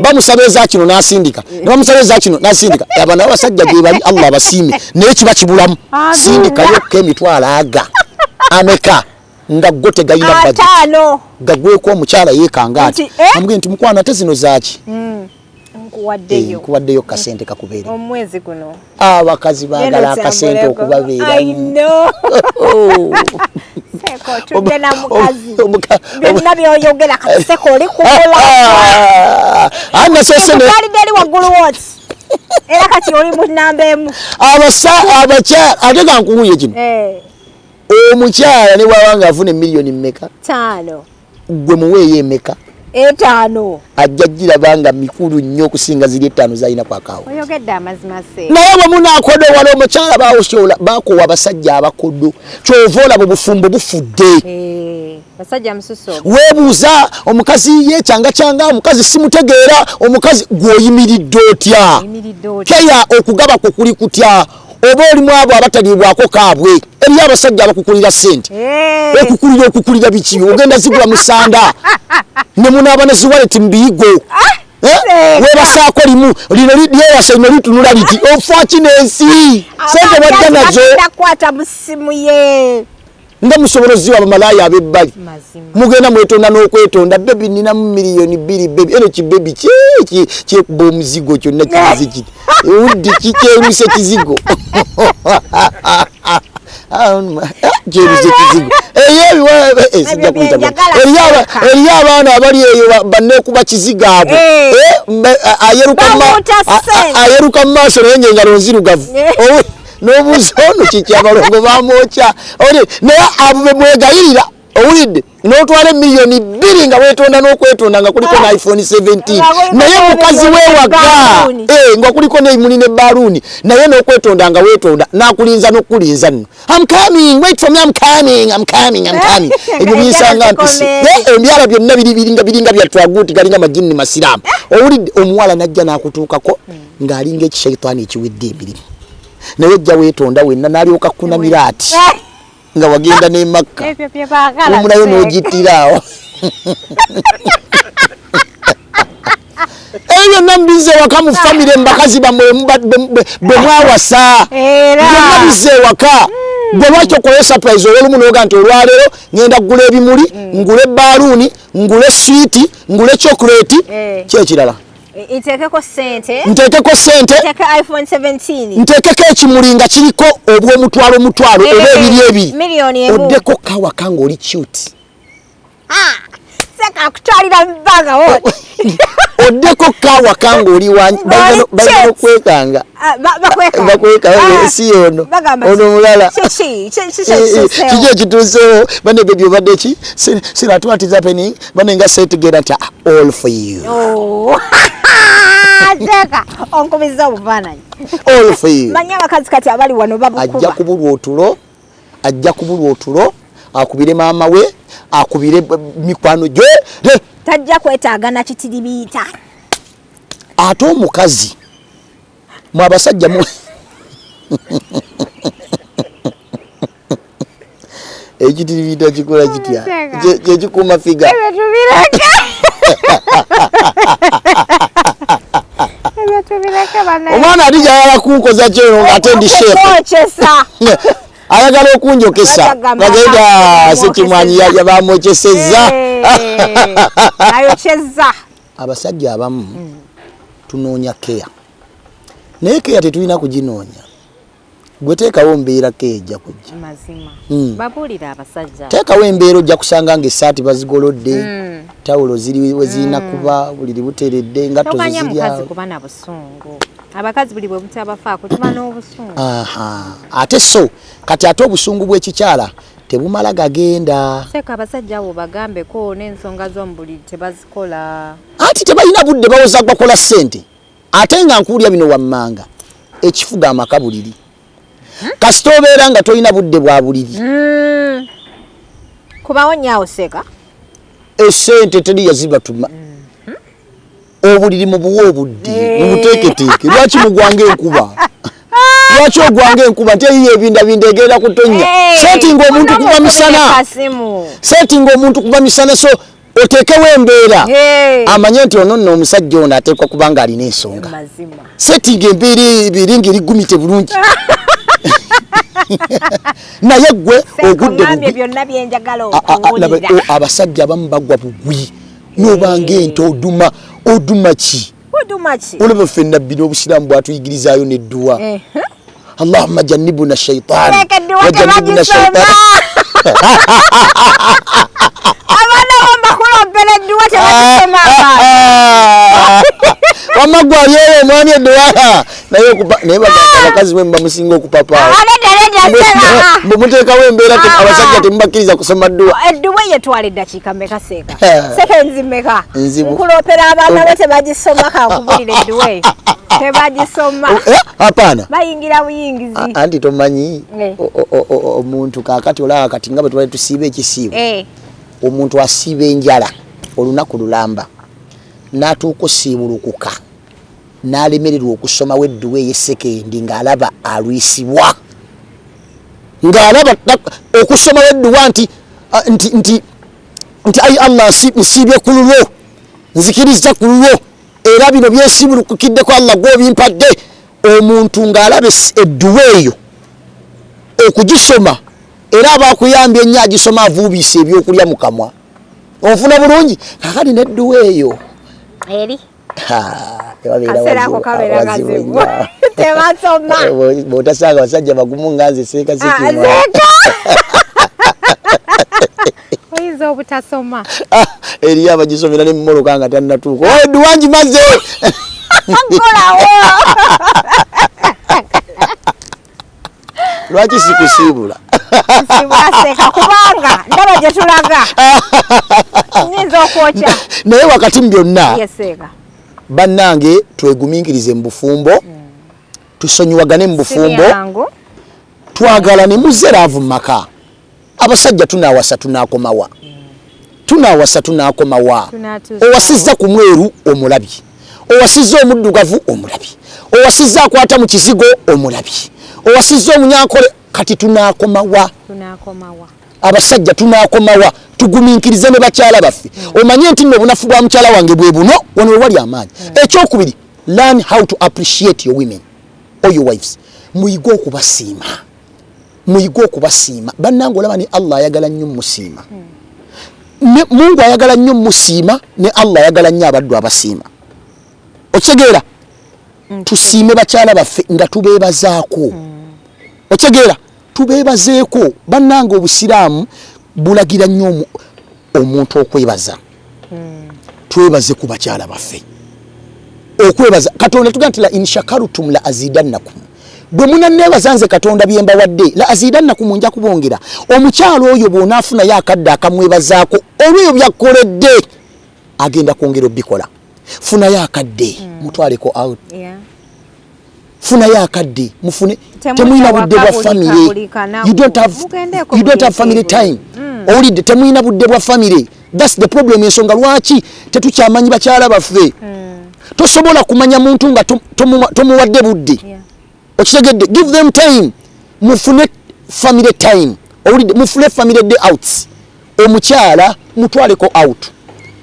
bamusaba eza kino n'asindika ne bamusaba eza kino n'asindika aba nabo abasajja gye bali Allah abasiime naye kiba kibulamu sindikayokka emitwalo aga ameka nga ggo tegayina budget gagweko omukyala yeekanga ati amugee nti mukwana ate zino zaaki nkuwaddeyo kasente kakubeere omwezi guno abakazi baagala akasente okubabeeramu tugena mukazi byonna byoyogera kaseko oli kukola ali waggulu wooti era kati oli mu nnamba emu abakyala ate kankuwuye kino omukyala ne bw'aba nga afuna emiliyoni mmeka 5 gwe muweeyo emeka 5 ajja giraba nga mikulu nnyo okusinga ziri 5 zalina kwakaawo oyogedde amazima se naye bwe munaakodo wala omukyala baakowa abasajja abakodo kyova olaba obufumbo bufudde basajja mususo weebuuza omukazi yekyanga omukazi simutegeera omukazi gw'oyimiridde otya keya okugaba kwe kuli kutya oba olimu abo abataliibwako kaabwe eri abasajja abakukulira sente okukulira biki ogenda zigula musanda ne munaaba ne ziwaleti mubiyigo webasaako limu lino lyewasa lino litunula liti ofaaki n'ensi sente wadda nazo nga musobola oziwa abamalaaya ab'ebbali mugenda mwetonda n'okwetonda bebi ninamu miliyoni 2 bebi eno kibebi kyekuba omuzigo kyonna kizi kiti ewuddi kikyeruse kizigo kyeruse kizigo eriyo abaana abali eyo banneekuba kizigo abo ayeruka mu maaso naye ng'engalo nzirugavu n'obuuza ono kiki abalongo bamwokya naye abo be mwegayirira owulidde n'otwala emiliyoni 2 nga weetonda n'okwetonda nga kuliko ne iPhone 17 naye mukazi weewaga nga kuliko neimuli ne baluuni naye n'okwetonda nga weetonda n'akulinza n'okulinza nno I'm coming wait for me I'm coming ebyo binsanga mpisi ebyala byonna biringa byatwaguti galinga majini masiraamu owulidde omuwala najja n'akutuukako ng'alinga ekishaitaani ekiwedde emirimu naye ojja weetonda wenna n'alyoka kunamira ati nga wagenda ne Makka omulayo n'ogittirawo ebyo nambize waka mu famire mbakazi bamwe bwe mwawasa byonna bize waka gwe lwaki okola surprise olwolumu n'oga nti olwaleero ngenda kugula ebimuli ngule baluuni ngule swiiti ngule chocolate kyekirala Itekeko sente. Ntekeko sente. Nteke iPhone 17. Ntekeko ekimulinga kiriko obw'omutwalo oba ebiri. Milioni emu. Oddeko kawa kango oli cute. Seka kutwalira mbaga wote. Oddeko kawa kango oli wanyi. Bagano kwekanga. Bakweka si ono. Ono mulala. Kije kitusewo bane baby obadde ki? Sira what is happening? Bane nga say together all for you. Oh. Seka onkubiza obuvananyi. All for you. Manya abakazi kati abali wano babukuba. Ajja kubulwa otulo. Akubire mama we, akubire mikwano gye. Tajja kwetaaga na kitiribiita. Ate omukazi mu abasajja mu ekitiribiita kikola kitya kyekikuuma figa. Omwana ati jayala kunkoza kyono ng'ate ndi sheefu. Ayagala okunjokesa bagenda Sekimwanyi yabamwokyesezza. Ayokyezza. Abasajja abamu tunoonya keya naye keya tetulina kuginoonya. Gwe teekawo mbeera keya ejja kujja. Mazima. Babuulira abasajja. Teekawo embeera ojja kusanga ng'essaati bazigolodde, tawulo ziri we zirina kuba, buliri buteredde, engatto zizirya. Tokanya mukazi kuba na busungu. Abakazi buli bwe mutabafaako tuba n'obusungu. Ate so kati ate obusungu bw'ekikyala tebumala gagenda. Seka abasajja abo bagambeko n'ensonga z'omubuliri tebazikola. Ati tebalina budde bawoza bakola ssente. Ate nga nkuulya bino wammanga ekifuga amaka buliri. Kasita obeera nga tolina budde bwa buliri. Kubawo nnyawo Seka. Essente teri yazibatuma. Obuliri mu buwa obudde mu buteeketeeke. Lwaki mugwange enkuba? Lwaki ogwange enkuba nti eyiye ebindabinda egenda kutonya? Settinga omuntu kuva misana. Settinga omuntu kuva misana so oteekewo embeera. Amanye nti ono nno omusajja ono ateekwa kubanga alina ensonga. Settinga embeera ebiri ng'erigumite bulungi. Naye gwe ogudde abasajja abamu bagwa bugwi n'obanga ente oduma ki? Olaba ffenna bbino obusiraamu bwatuyigirizayo n'edduwa. Allahumma jannibuna shaytan wajannibuna shaytan. Abaana bambakulompera edduwa tebakisoma. Wamma gwaliyo omwani edduwa naye bagamba abakazi mwe bamusinga okupapa. Mwe muteekawo embeera abasajja temubakkiriza kusoma dduwa. Edduwa yetwala eddakiika mmeka Seeka? Sekenzi mmeka? Nkuloopera abaana bo tebagisoma kakubulira edduwa eyo. Tebagisoma. Hapana. Bayingira buyingizi. Anti tomanyi omuntu kaakati olaba kati nga bwe twali tusiiba ekisiibo. Omuntu asiiba enjala olunaku lulamba n'atuuka osiibulukuka n'alemererwa okusoma wedduwa ey'essekendi ng'alaba alwisibwa. Ng'alaba okusoma wedduwa nti ayi Allah nsiibye ku lulwo nzikiriza ku lulwo era bino byesiibulukukiddeko Allah gw'obimpadde. Omuntu ng'alaba edduwa eyo okugisoma era abakuyambye ennyo agisoma avuubiisa ebyokulya mu kamwa. Onfuna bulungi kakati n'edduwa eyo eri kaseera ako kabeera kazibu tebasoma. Bw'otasanga abasajja bagumu nga nze Seeka Sekimwanyi. Oyinza obutasoma. Eriyo abagisomera ne mumoloka nga tannatuuka. Edduwa ngimaze. Nkolawo. Lwaki sikusiibula? Nsiibula Seeka kubanga ndaba gye tulaga. Nyinza okwokya. Naye wakati mu byonna Yes Seeka. bannange twegumiikirize mu bufumbo, tusonyiwagane mu bufumbo, twagalane muzze laavu mu maka. Abasajja tunaawasa tunaakomawa. Tunaawasa tunaakomawa. Owasizza ku mweru omulabi. Owasizza omuddugavu omulabi. Owasizza akwata mu kizigo omulabi. Owasizza omunyankole kati tunaakomawa. Abasajja tunaakomawa tugumiikirize ne bakyala baffe. Omanye nti nno obunafu bwa mukyala wange bwe buno wano wali amaanyi. Ekyokubiri, learn how to appreciate your women or your wives. Muyige okubasiima. Muyige okubasiima. Bannange olaba ne Allah ayagala nnyo musiima. Mungu ayagala nnyo musiima ne Allah ayagala nnyo abaddu abasiima. Okitegera tusiime bakyala baffe nga tubeebazaako. Okitegera tubeebazeeko bannange obusiraamu bulagira nnyo omuntu okwebaza. Twebaze ku bakyala baffe. Okwebaza Katonda tugamba nti la in shakarutum la azidannakum. Bwe munanneebaza nze Katonda bye mbawadde la azidannakum nja kubongera. Omukyalo oyo bw'onaafuna yakadde akamwebazaako olw'ebyo byakkoledde agenda kwongera obikola. Funa yakadde mutwaleko out. Funa yakadde mufune temuyina budde bwa family. You don't have family time. Olidde temuyina budde bwa family. That's the problem. Ensonga lwaki tetukyamanyi bakyala baffe. Tosobola kumanya muntu nga tomuwadde budde. Okitegedde, give them time. Mufune family time. Olidde mufune family day outs. Omukyala mutwaleko out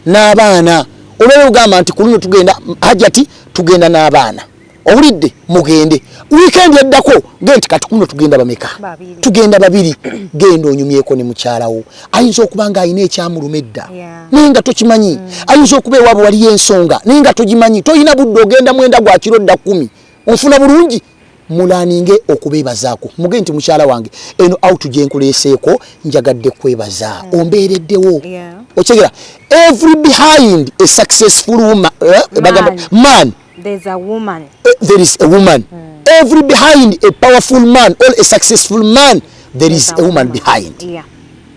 n'abaana. Olw'olwo ugamba nti kulunyo tugenda hajati tugenda n'abaana. Olidde mugende weekend eddako genti kati kuno tugenda bameka tugenda babiri genda onyumyeko ne mukyalawo ayinza okubanga ayina ekyamuluma edda ninga tokimanyi ayinza okuba ewaabwe waliyo ensonga ninga togimanyi toyina budde ogenda mwenda gwa kiro dda 10 onfuna bulungi mulaninge okubeebazaako muge nti mukyala wange eno out gye nkuleeseeko njagadde kwebaza ombeereddewo okitegeera every behind a successful man there's a woman. There is a woman. Every behind a powerful man or a successful man, there is a woman behind. Yeah,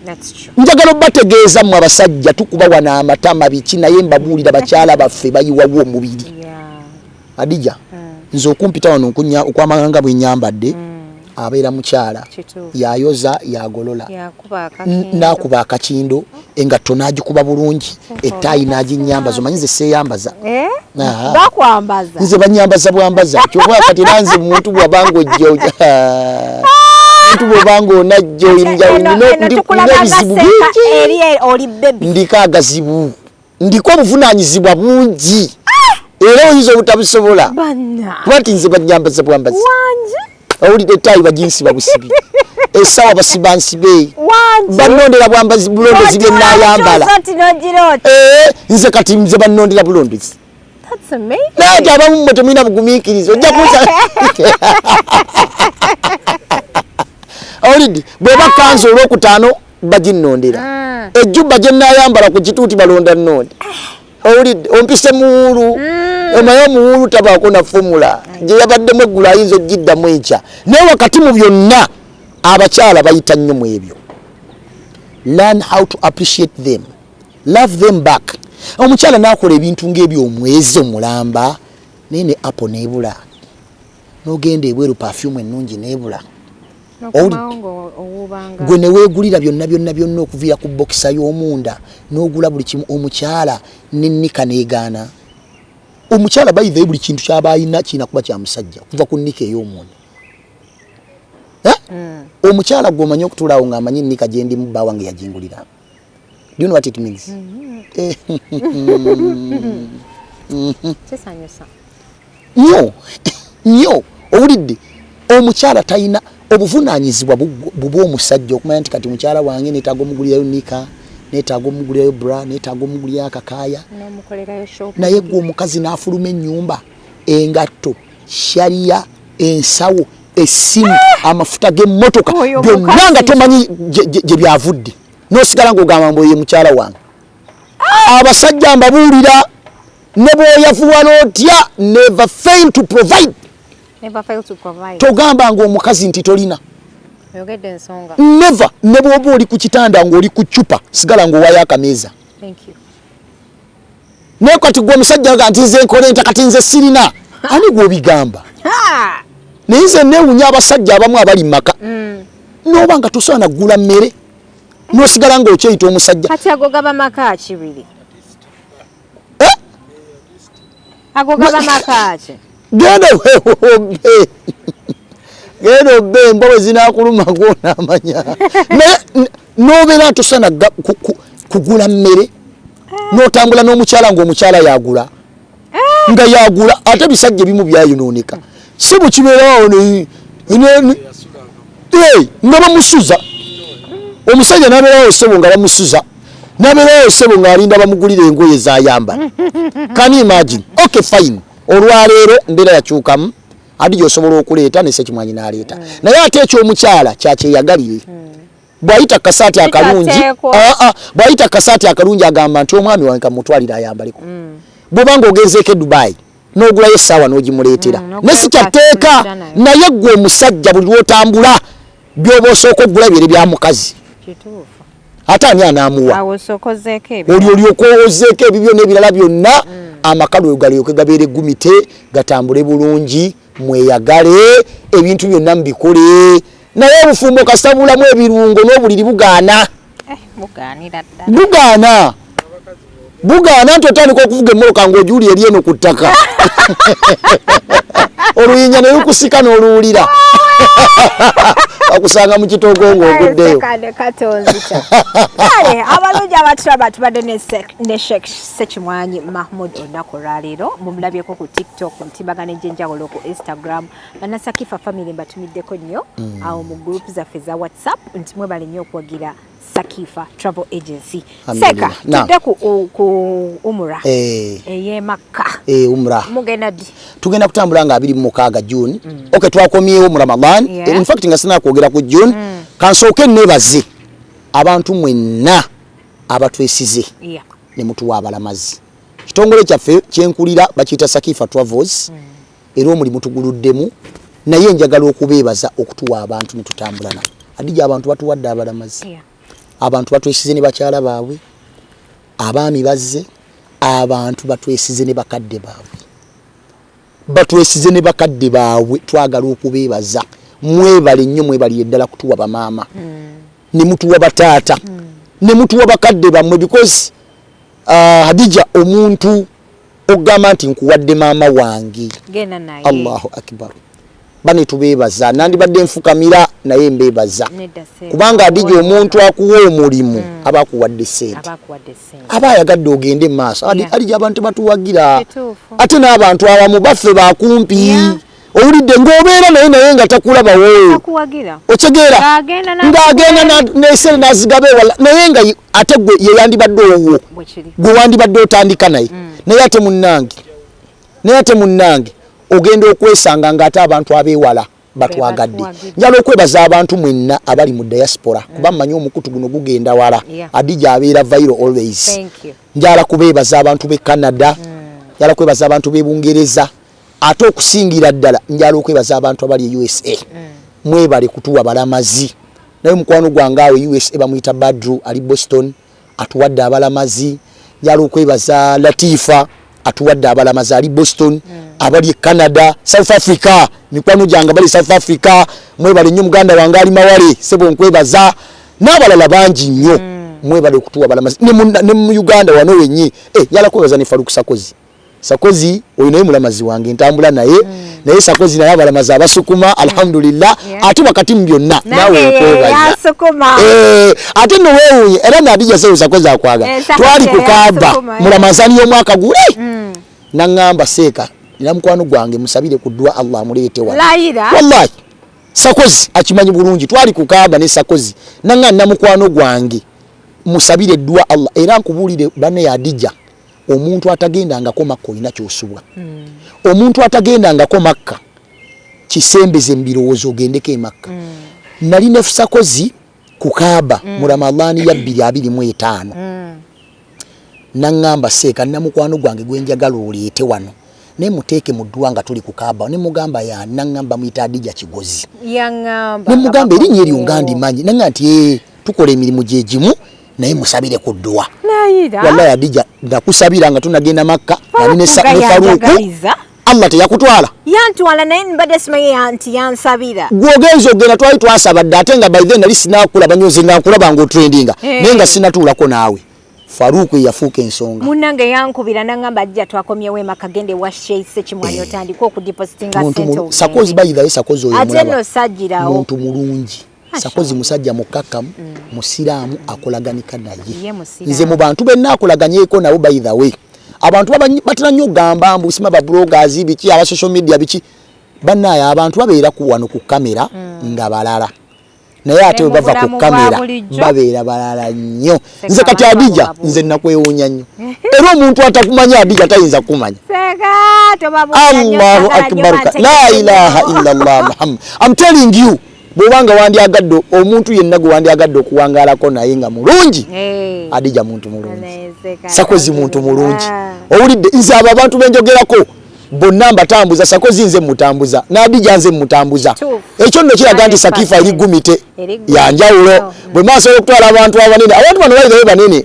that's true. Njagala bategeeza mu abasajja tukuba wana amatama biki naye mbabuulira bakyala baffe bayiwawo omubiri. Adija, nze okumpita wano nkunya okwamanga bwe nyambadde abeera mukyala yayoza yagolola nakuba akakindo engatto nagikuba bulungi ettayi naginyambaza omanyize seyambaza bakwambaza nze banyambaza bwambaza kyoba kati nanze muntu bwabanga ojjo muntu bwabanga onajjo ndikagazibu ndiko obuvunanyizibwa bungi era oyinza obutabusobola kuba nti nze banyambaza bwambaza awulidde ettayi bajinsi babusibi esawa basibansibe banondera bwambazi bulondezi bye nayambala nze kati nze banondera bulondezi naye abamu mwe temulina bugumiikirizo ojja kuza awulidde bweba kanzu olwokutaano baginnondera ejjubba gye nayambala ku kituuti balonda nnondi awulidde ompise muwulu omaye omuwulu tabaako na fomula gye yabaddemu eggulu ayinza ogiddamu enkya naye wakati mu byonna abakyala bayita nnyo mu ebyo. Learn how to appreciate them, love them back. Omukyala n'akola ebintu ng'ebyo omwezi omulamba naye ne apo neebula n'ogenda ebweru perfume ennungi neebula gwe ne weegulira byonna okuviira ku bokisa y'omunda n'ogula buli kimu omukyala n'ennika n'egaana. Omukyala bayivayo buli kintu ky'aba ayina kirina kuba kya musajja kuva ku nnika ey'omunda. Omukyala gwe omanyi okutuulaawo ng'amanyi nnika gye ndi mubba wange yagingulira. Do you know what it means? Nnyo owulidde omukyala talina obuvunaanyizibwa bw'omusajja okumanya nti kati mukyala wange neetaaga omugulirayo nika neetaaga omugulirayo bra neetaaga omugulirayo akakaaya naye gwe omukazi n'afuluma ennyumba engatto shaliya ensawo essimu amafuta g'emmotoka byonna nga tomanyi gye byavudde n'osigala ng'ogamba mbu ye mukyala wange. Abasajja mbabuulira ne bw'oyavuwala otya never fail to provide. Togamba ng'omukazi nti tolina. Never. Ne bw'oba oli ku kitanda ng'oli ku ccupa sigala ng'owaayo akameeza. Naye kati gwe omusajja nga nti nze nkola enta kati nze sirina ani gw'obigamba. Naye nze neewunya abasajja abamu abali mu maka n'oba nga tosobola naggula mmere n'osigala ng'okyeyita omusajja. Kati agogaba maka kibiri. Agogaba maka ki? Genda obbe embowe zinaakuluma gw'onaamanya. Naye n'obeera tosobola kugula mmere n'otambula n'omukyala ng'omukyala yagula nga yagula ate bisajja ebimu byayonooneka. Si bwe kibeerawo nga bamusuza omusajja n'abeerawo ssebo nga bamusuza n'abeerawo ssebo ng'alinda bamugulira engoye z'ayambala. Can you imagine? Okay, fine. olwaleero embeera yakyukamu Adija osobola okuleeta ne Ssekimwanyi n'aleeta naye ate ekyomukyala kyakyeyagalire bw'ayita kasaati akalungi bw'ayita kasaati akalungi agamba nti omwami wange kamutwalira ayambaleko bw'obanga ogenzeeko e Dubai n'ogulayo essaawa n'ogimuleetera ne si kyatteeka naye ggwe omusajja buli lw'otambula by'oba osooka oggula bire bya mukazi ate ani anaamuwa olyo olyoka owozeeko ebibyo n'ebirala byonna amakalu galyoke gabeere gumite gatambule bulungi mweyagale ebintu byonna mubikole naye obufumbo kasabulamu ebirungo n'obuliri bugaana bugaana nti otandika okuvuga emmoloka ng'ogiwuli eri eno ku ttaka oluyinja ne lukusika n'oluwulira akusanga mu kitoogo ng'oguddeyo abalungi abatulaba tubadde ne Sheikh Ssekimwanyi Mahmood olunaku olwaleero mumulabyeko ku TikTok mutimbagano egy'enjawulo ku Instagram Banasakifa family mbatumiddeko nnyo awo mu group zaffe za WhatsApp nti mwebale nnyo okwagira Sakifa Travel Agency. Seka tudde ku umra eye Makka umra mugenda ddi tugenda kutambula nga 26 June okay twakomyewo mu Ramadan in fact nga sina kwogera ku June kansooke nebaze abantu mwenna abatwesize ne mutuwa abalamazi kitongole kyaffe kyenkulira bakiyita Sakifa Travels era omulimu tuguluddemu naye njagala okubeebaza okutuwa abantu ne tutambula nabo Adija abantu batuwadde abalamazi abantu batwesize ne bakyala baabwe abaami bazze abantu batwesize ne bakadde baabwe twagala okubeebaza mwebale nnyo mwebali eddala kutuwa bamaama ne mutuwa bataata ne mutuwa bakadde bammwe because Adija omuntu ogamba nti nkuwadde maama wange Allahu akbar bane tubeebaza nandibadde nfukamira naye mbeebaza kubanga Adija omuntu akuwa omulimu abakuwadde ssente aba ayagadde ogende maaso Adija abantu batuwagira ate n'abantu abamu baffe bakumpi owulidde ng'obeera naye nga takulabawo otegeera ng'agenda n'esere n'azigaba ewala naye nga ate gwe yeyandibadde owo gwe wandibadde otandika naye naye ate munnange ogenda okwesanga ng'ate abantu abeewala batwagadde njala okwebaza abantu mwenna abali mu diaspora kuba mmanyi omukutu guno gugenda wala Adija abeera viral always njala kubeebaza abantu b'e Canada njala kwebaza abantu b'e Bungereza ate okusingira ddala njala okwebaza abantu abali e USA mwebale kutuwa balamazi naye mukwano gwange awo USA bamuyita Badru ali Boston atuwadde abalamazi njala okwebaza Latifa atuwadde abalamazi ali Boston abali Canada South Africa mikwano gyange bali South Africa mwebale nnyo muganda wange ali Mawale sebo nkwebaza n'abalala bangi nnyo mwebale kutuwa balamazi ne mu Uganda wano wenyi yala kwebaza ne Faruk Sakozi oyo naye mulamazi wange ntambula naye Sakozi naye abalamazi abasukuma alhamdulillah ate wakati mbyonna nawe okwebaza ate noweewuye era n'Adija seyo Sakozi akwaga twali kukaba mulamazani y'omwaka gule nangamba Seeka ila mukwano gwange musabire kudua Allah amuleete wala wallahi Sakozi akimanyi bulungi twali kukaba ne Sakozi nanga mukwano gwange musabire dua Allah era nkubulire bane ya Adija omuntu atagendangako Makka olina kyosubwa omuntu atagendangako Makka kisembeze mbirowoozo ogendeko e Makka nali ne Sakozi kukaba mu Ramadhan ya 2025 nangamba Seeka namukwano gwange gwenjagala oleete wano ne muteeke mu ddwa nga tuli kukaba ne mugamba ya nangamba muyita Adija Kigozi ne mugamba erinnya eryo ngandi manyi nanga nti tukola emirimu gye gimu naye musabire ku ddwa wallahi Adija ndakusabira nga tunagenda Makka nali ne Faruku Allah teyakutwala yantwala naye mbadde simanyi anti yansabira gwogenzo ogenda twali twasabadde ate nga by then nali sinakulaba nyoze nga nkulaba ng'otrendinga naye nga sinatuulako naawe Faruku yafuuka ensonga munange yankubira nangamba Adija twakomyewo e Makka gende wa Sheikh Ssekimwanyi otandika okudipositinga sente Sakozi bayigayo Sakozi oyo mulaba ate no sajjirawo muntu mulungi Sakozi musajja mukakamu musiraamu akolaganika naye nze mu bantu benna akolaganyeko nabo by the way abantu batera nnyo gamba mbu sima ba bloggers biki aba social media biki bannaye abantu babeera ku wano ku kamera nga balala naye ate bava ku kamera babeera balala nnyo. Nze kati Adija nze nakwewuunya nnyo era omuntu atakumanya Adija tayinza kumanya. Allahu akbar, la ilaha illallah Muhammad. I'm telling you, bwobanga wandyagadde omuntu yenna gwe wandyagadde okuwangaalako naye nga mulungi, Adija muntu mulungi, Sakozi muntu mulungi. Owulidde, nze abo abantu benjogerako bonna mbatambuza, Sakozi nze mutambuza, n'Adija nze mutambuza. Ekyo nno kiraga nti Sakifa eri gumite yanjawulo. Bwe maaso okutwala abantu abanene, abantu bano baligayo banene,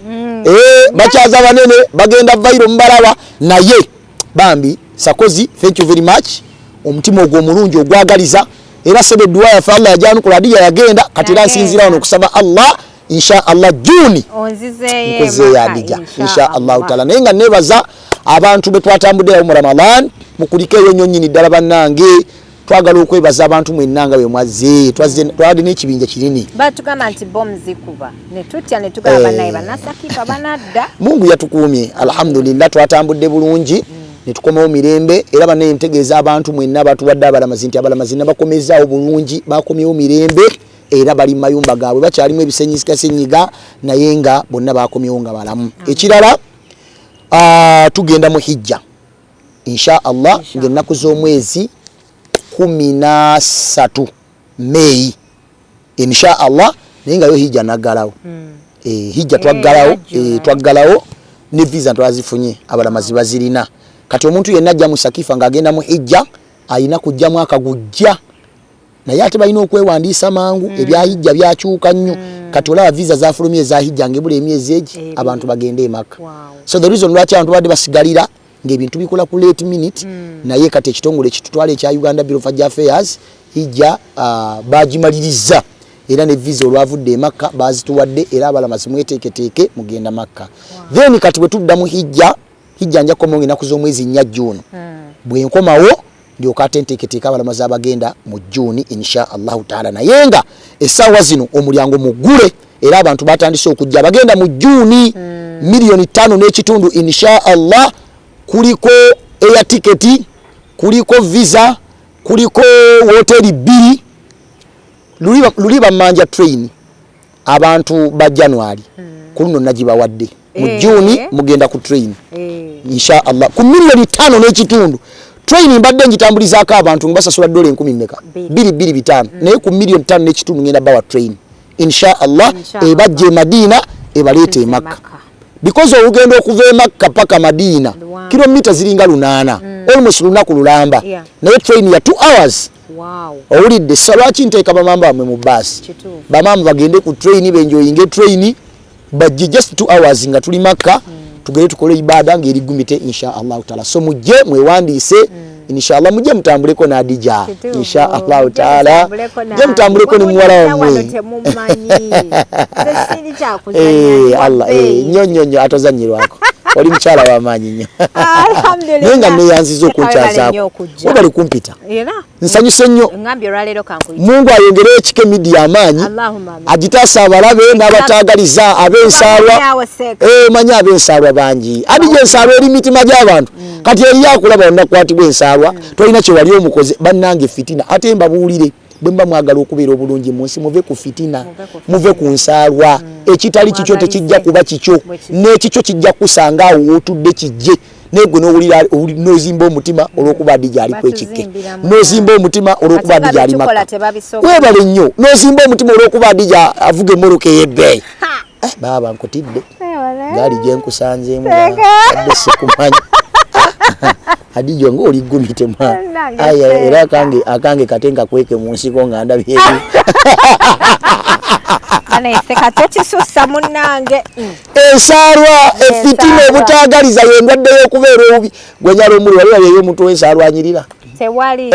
bakyaza banene, bagenda vairo mubalaba, naye bambi Sakozi, thank you very much. Omutima ogwo omulungi ogwagaliza, era sebe dua ya Allah yajanukula Adija yagenda kati era nsinzira wano okusaba Allah insha Allah Juni nkoze ya Adija insha Allah taala. Naye nga nebaza abantu betwatambudde mu Ramadan mukulike eyo nnyonnyini ddala bannange, twagala okwebaza abantu mwenanga bwe mwaze twali n'ekibinja kinini batugamba nti bomu zikuba ne tutya ne tugamba naye banasakifa banadda. Mungu yatukuumye alhamdulillah, twatambudde bulungi ne tukomawo mirembe era bane ntegeeza abantu mwenna batuwadde abalamazi nti abalamazi nabakomezaawo bulungi, bakomyewo mirembe era bali mayumba gaabwe bakyalimu ebisenyiga naye nga bonna bakomyewo nga balamu. Ekirala tugenda mu hijja insha Allah ng'ennaku z'omwezi 13 Mei insha Allah, naye nga yo hijja naggalawo. Hijja twaggalawo ne visa twazifunye, abalamazi bazirina. Kati omuntu yenna ajja mu Sakifa ng'agenda mu hijja ayina kujja mwaka gujja, naye ate balina okwewandiisa mangu. Ebya hijja byakyuka nnyo. Kati olaba visa zafulumye eza hijja ng'ebula emyezi egi abantu bagende e Makka. So the reason lwaki abantu badde basigalira ng'ebintu bikola ku late minute, naye kati ekitongole ekitutwala ekya Uganda Bureau of Affairs hijja bagimaliriza era ne visa olwavudde e Makka bazituwadde era abalamazi mweteeketeeke mugenda Makka. Then kati bwe tudda mu hijja nja kukomawo ennaku z'omwezi 4 June. Bwe nkomawo ndyoka ate nteeketeeka abalamazi abagenda mu Juni insha Allahu taala. Naye nga essaawa zino omulyango muggule era abantu batandise okujja abagenda mu Juni 5 n'ekitundu insha Allah. Kuliko air ticket, kuliko visa, kuliko hoteli 2. Luliba manja train abantu ba January kuno nagibawadde mu Juni mugenda ku train insha Allah ku 5 n'ekitundu. Train mbadde ngitambulizaako abantu mbasasula $10 2.25 naye ku 5 n'ekitundu ngenda bawa train insha Allah ebajje Madina ebaleete e Makka. Because ogenda okuva e Makka paka Madina kilomita ziringa 8 almost lunaku lulamba naye train ya 2 hours. Owulidde salwaki nteeka bamamba bamwe mu bus bamama bagende ku train benjoyinge train bajje just 2 hours nga tuli Makka tugere tukole ibada ngeri gumite insha Allah taala. So mujje mwewandiise insha Allah, mujje mutambuleko na Adija insha Allah taala, mujje mutambuleko ni muwala wamwe Allah nyonyo atozanyirwako oli mchala wa manyi nnyo. Alhamdulillah. Nenga neyanzizo kunkyazaako. Wabali kumpita. Era. Nsanyuse nnyo. Ngambye olwaleero kankuyita. Mungu ayongere ekike media amanyi. Allahumma. Agitaasa abalabe n'abataagaliza ab'ensaalwa. Manya ab'ensaalwa bangi. Adija ensaalwa eri mitima gy'abantu. Kati eri yakulaba onakwatibwa ensaalwa. Tolina kye wali omukoze bannange fitina. Ate mbabuulire. Bwemba mwagala okubeera obulungi mu nsi muve ku fitina, muve ku nsaalwa. Ekitali kikyo tekijja kuba kikyo, n'ekikyo kijja kusanga awo wotudde kijje. Negwe n'owulira n'ozimba omutima olw'okuba Adija ali kwekikke, n'ozimba omutima olw'okuba Adija ali Makka. Webale nnyo n'ozimba omutima olw'okuba Adija avuga emmoloka ey'ebbeeyi. Baba nkutidde gaali gye nkusanzeemu adde sikumanyi. Adija ng'oli gumite mwa era akange katenga kweke mu nsiko nga ndabye ebi aneseka tekisussa munnange ensaalwa efitina obutaagaliza yendwadde y'okubeera obubi gwenyala omuli waliwo yeyo omuntu w'ensaalwa anyirira tewali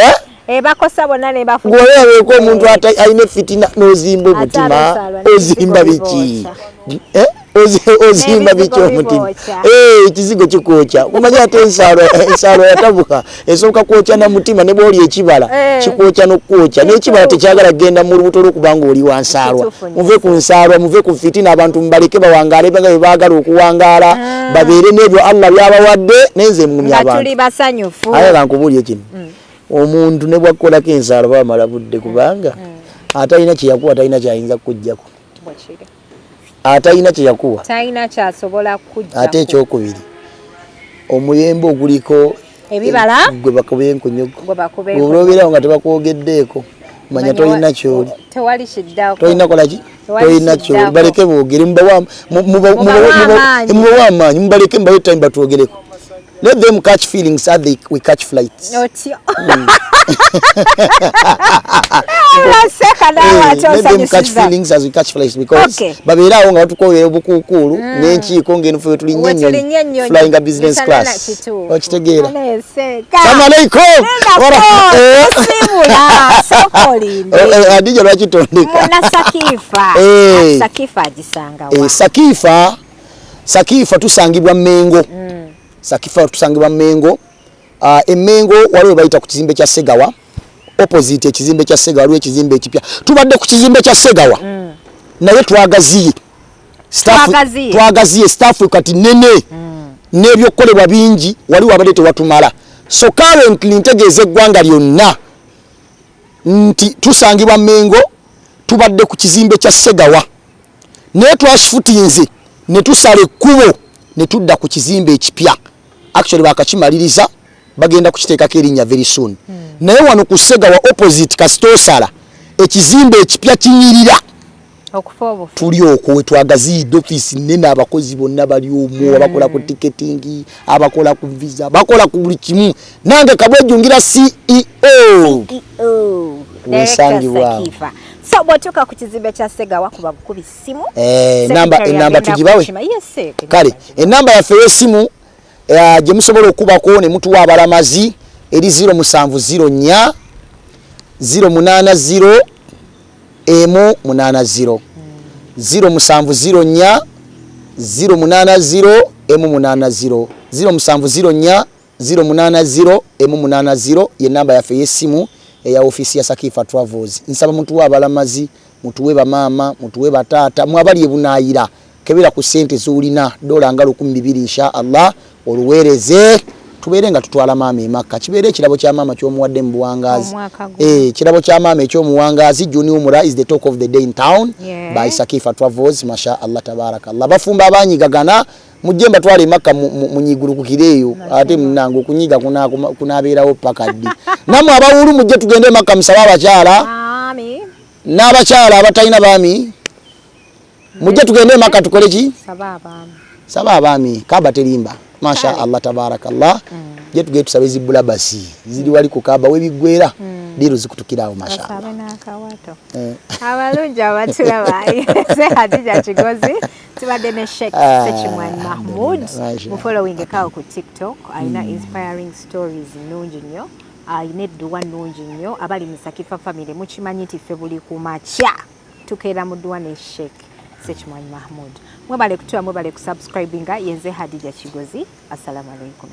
bakosa bonna ne bafu ng'olebeeko omuntu alina efitina n'ozimba omutima ozimba biki ozimba biki omutima ekizigo kikwokya kumanya ate ensaalwa yatabuka esooka kwokya na mutima ne bw'oli ekibala kikwokya n'okwokya n'ekibala tekyagala kgenda mu lubuto olw'okubanga oli wa nsaalwa. Muve ku nsaalwa, muve ku fitina, abantu mubaleke bawangaale nga bwe baagala okuwangaala babeere n'ebyo Allah byabawadde nenze mumya abantu tuli basanyufu. Aye bankubuulye kino omuntu ne bwakkolako ensaalwa bamala budde kubanga Atayina kyeyakuwa atayina kyayinza kujjako. Bwekiri. Atayina kyeyakuwa. Tayina kyasobola kujjako. Ate ekyokubiri. Omuyembe oguliko ebibala gwe bakube enkonyogo. Gwe bakube. Olwobera nga tebakwogeddeko. Manya toyina kyoli. Tewali kiddako. Toyina kolaki? Toyina kyoli. Baleke boogere mubawa amaanyi mubaleke mbawe time batwogereko. Let them catch feelings as we catch flights. Otyo. Let them catch feelings as we catch flights because babeerawo nga batukoowera obukuukulu n'enkiiko ng'enfuwe tuli nnyo flying a business class. Okitegeera. Salamu alaikum. Adija lwaki tondeka. Sakifa agisanga wa. Sakifa tusangibwa Mengo. Sakifa tusangibwa Mengo. Emengo waliwo bayita ku kizimbe kya Segawa. Opposite ekizimbe kya Segawa waliwo ekizimbe ekipya. Tubadde ku kizimbe kya Segawa. Naye twagaziye. Twagaziye staff kati nene. N'ebyokolebwa bingi waliwo abadde tewatumala. So currently ntegeeza eggwanga lyonna nti tusangibwa Mengo tubadde ku kizimbe kya Segawa. Naye twashifutinze ne tusala ekkubo ne tudda ku kizimbe ekipya. Actually bakakimaliriza bagenda kukiteekako erinnya very soon. Naye wano ku Segawa opposite kasitosala ekizimbe ekipya kinyirira. Tuli okwo we twagaziyidde office nene abakozi bonna bali omwo abakola ku ticketing abakola ku visa bakola ku buli kimu. Nange Kabwejjungira CEO. Sakifa. So bwatuka ku kizimbe kya Segawa kuba bukubi simu. Enamba tugibawe. Kale enamba yaffe y'essimu gye musobola okubako ne mutuwa abalamazi eri 0704 080 M80 0704 080 M80 0704 080 M80 ye namba yaffe y'essimu eya ofisi ya Sakifa Travels. Nsaba mutuwe abalamazi, mutuwe bamaama, mutuwe bataata, mwabali ebunayira kebera ku sente z'olina dola nga 1200 insha Allah oluweereze tubeere nga tutwala maama emakka. Kibeere ekirabo kya maama ky'omuwadde mu buwangazi. Kirabo kya maama ekyomuwangazi. Junior Umura is the talk of the day in town by Sakifa Travels. Masha Allah tabarakallah. Bafumba abanyigagana mujje mbatwale emakka munyigulukukireeyo ate munange okunyiga kunabeerawo paka ddi. Namwe abawulu mujje tugende emakka musaba abakyala. N'abakyala abatalina baami mujje tugende emakka tukole ki? Saba abaami kaba terimba. Masha Allah tabarakallah. Je tugende tusabe zibula basi ziri wali ku kaba webiggwera diro zikutukirawo masha Allah. Abalungi abatulaba se Hadija Kigozi tubadde ne Sheikh Ssekimwanyi Mahmood mu following kawo ku TikTok ayina inspiring stories nnungi nnyo ayina edduwa nnungi nnyo abali mu Sakifa family mukimanyi nti ffe buli ku makya tukeera mu dduwa ne Sheikh Ssekimwanyi Mahmood. Mwebale kutuwa mwebale kusubscribinga yenze Hadija Kigozi. Assalamu alaikum.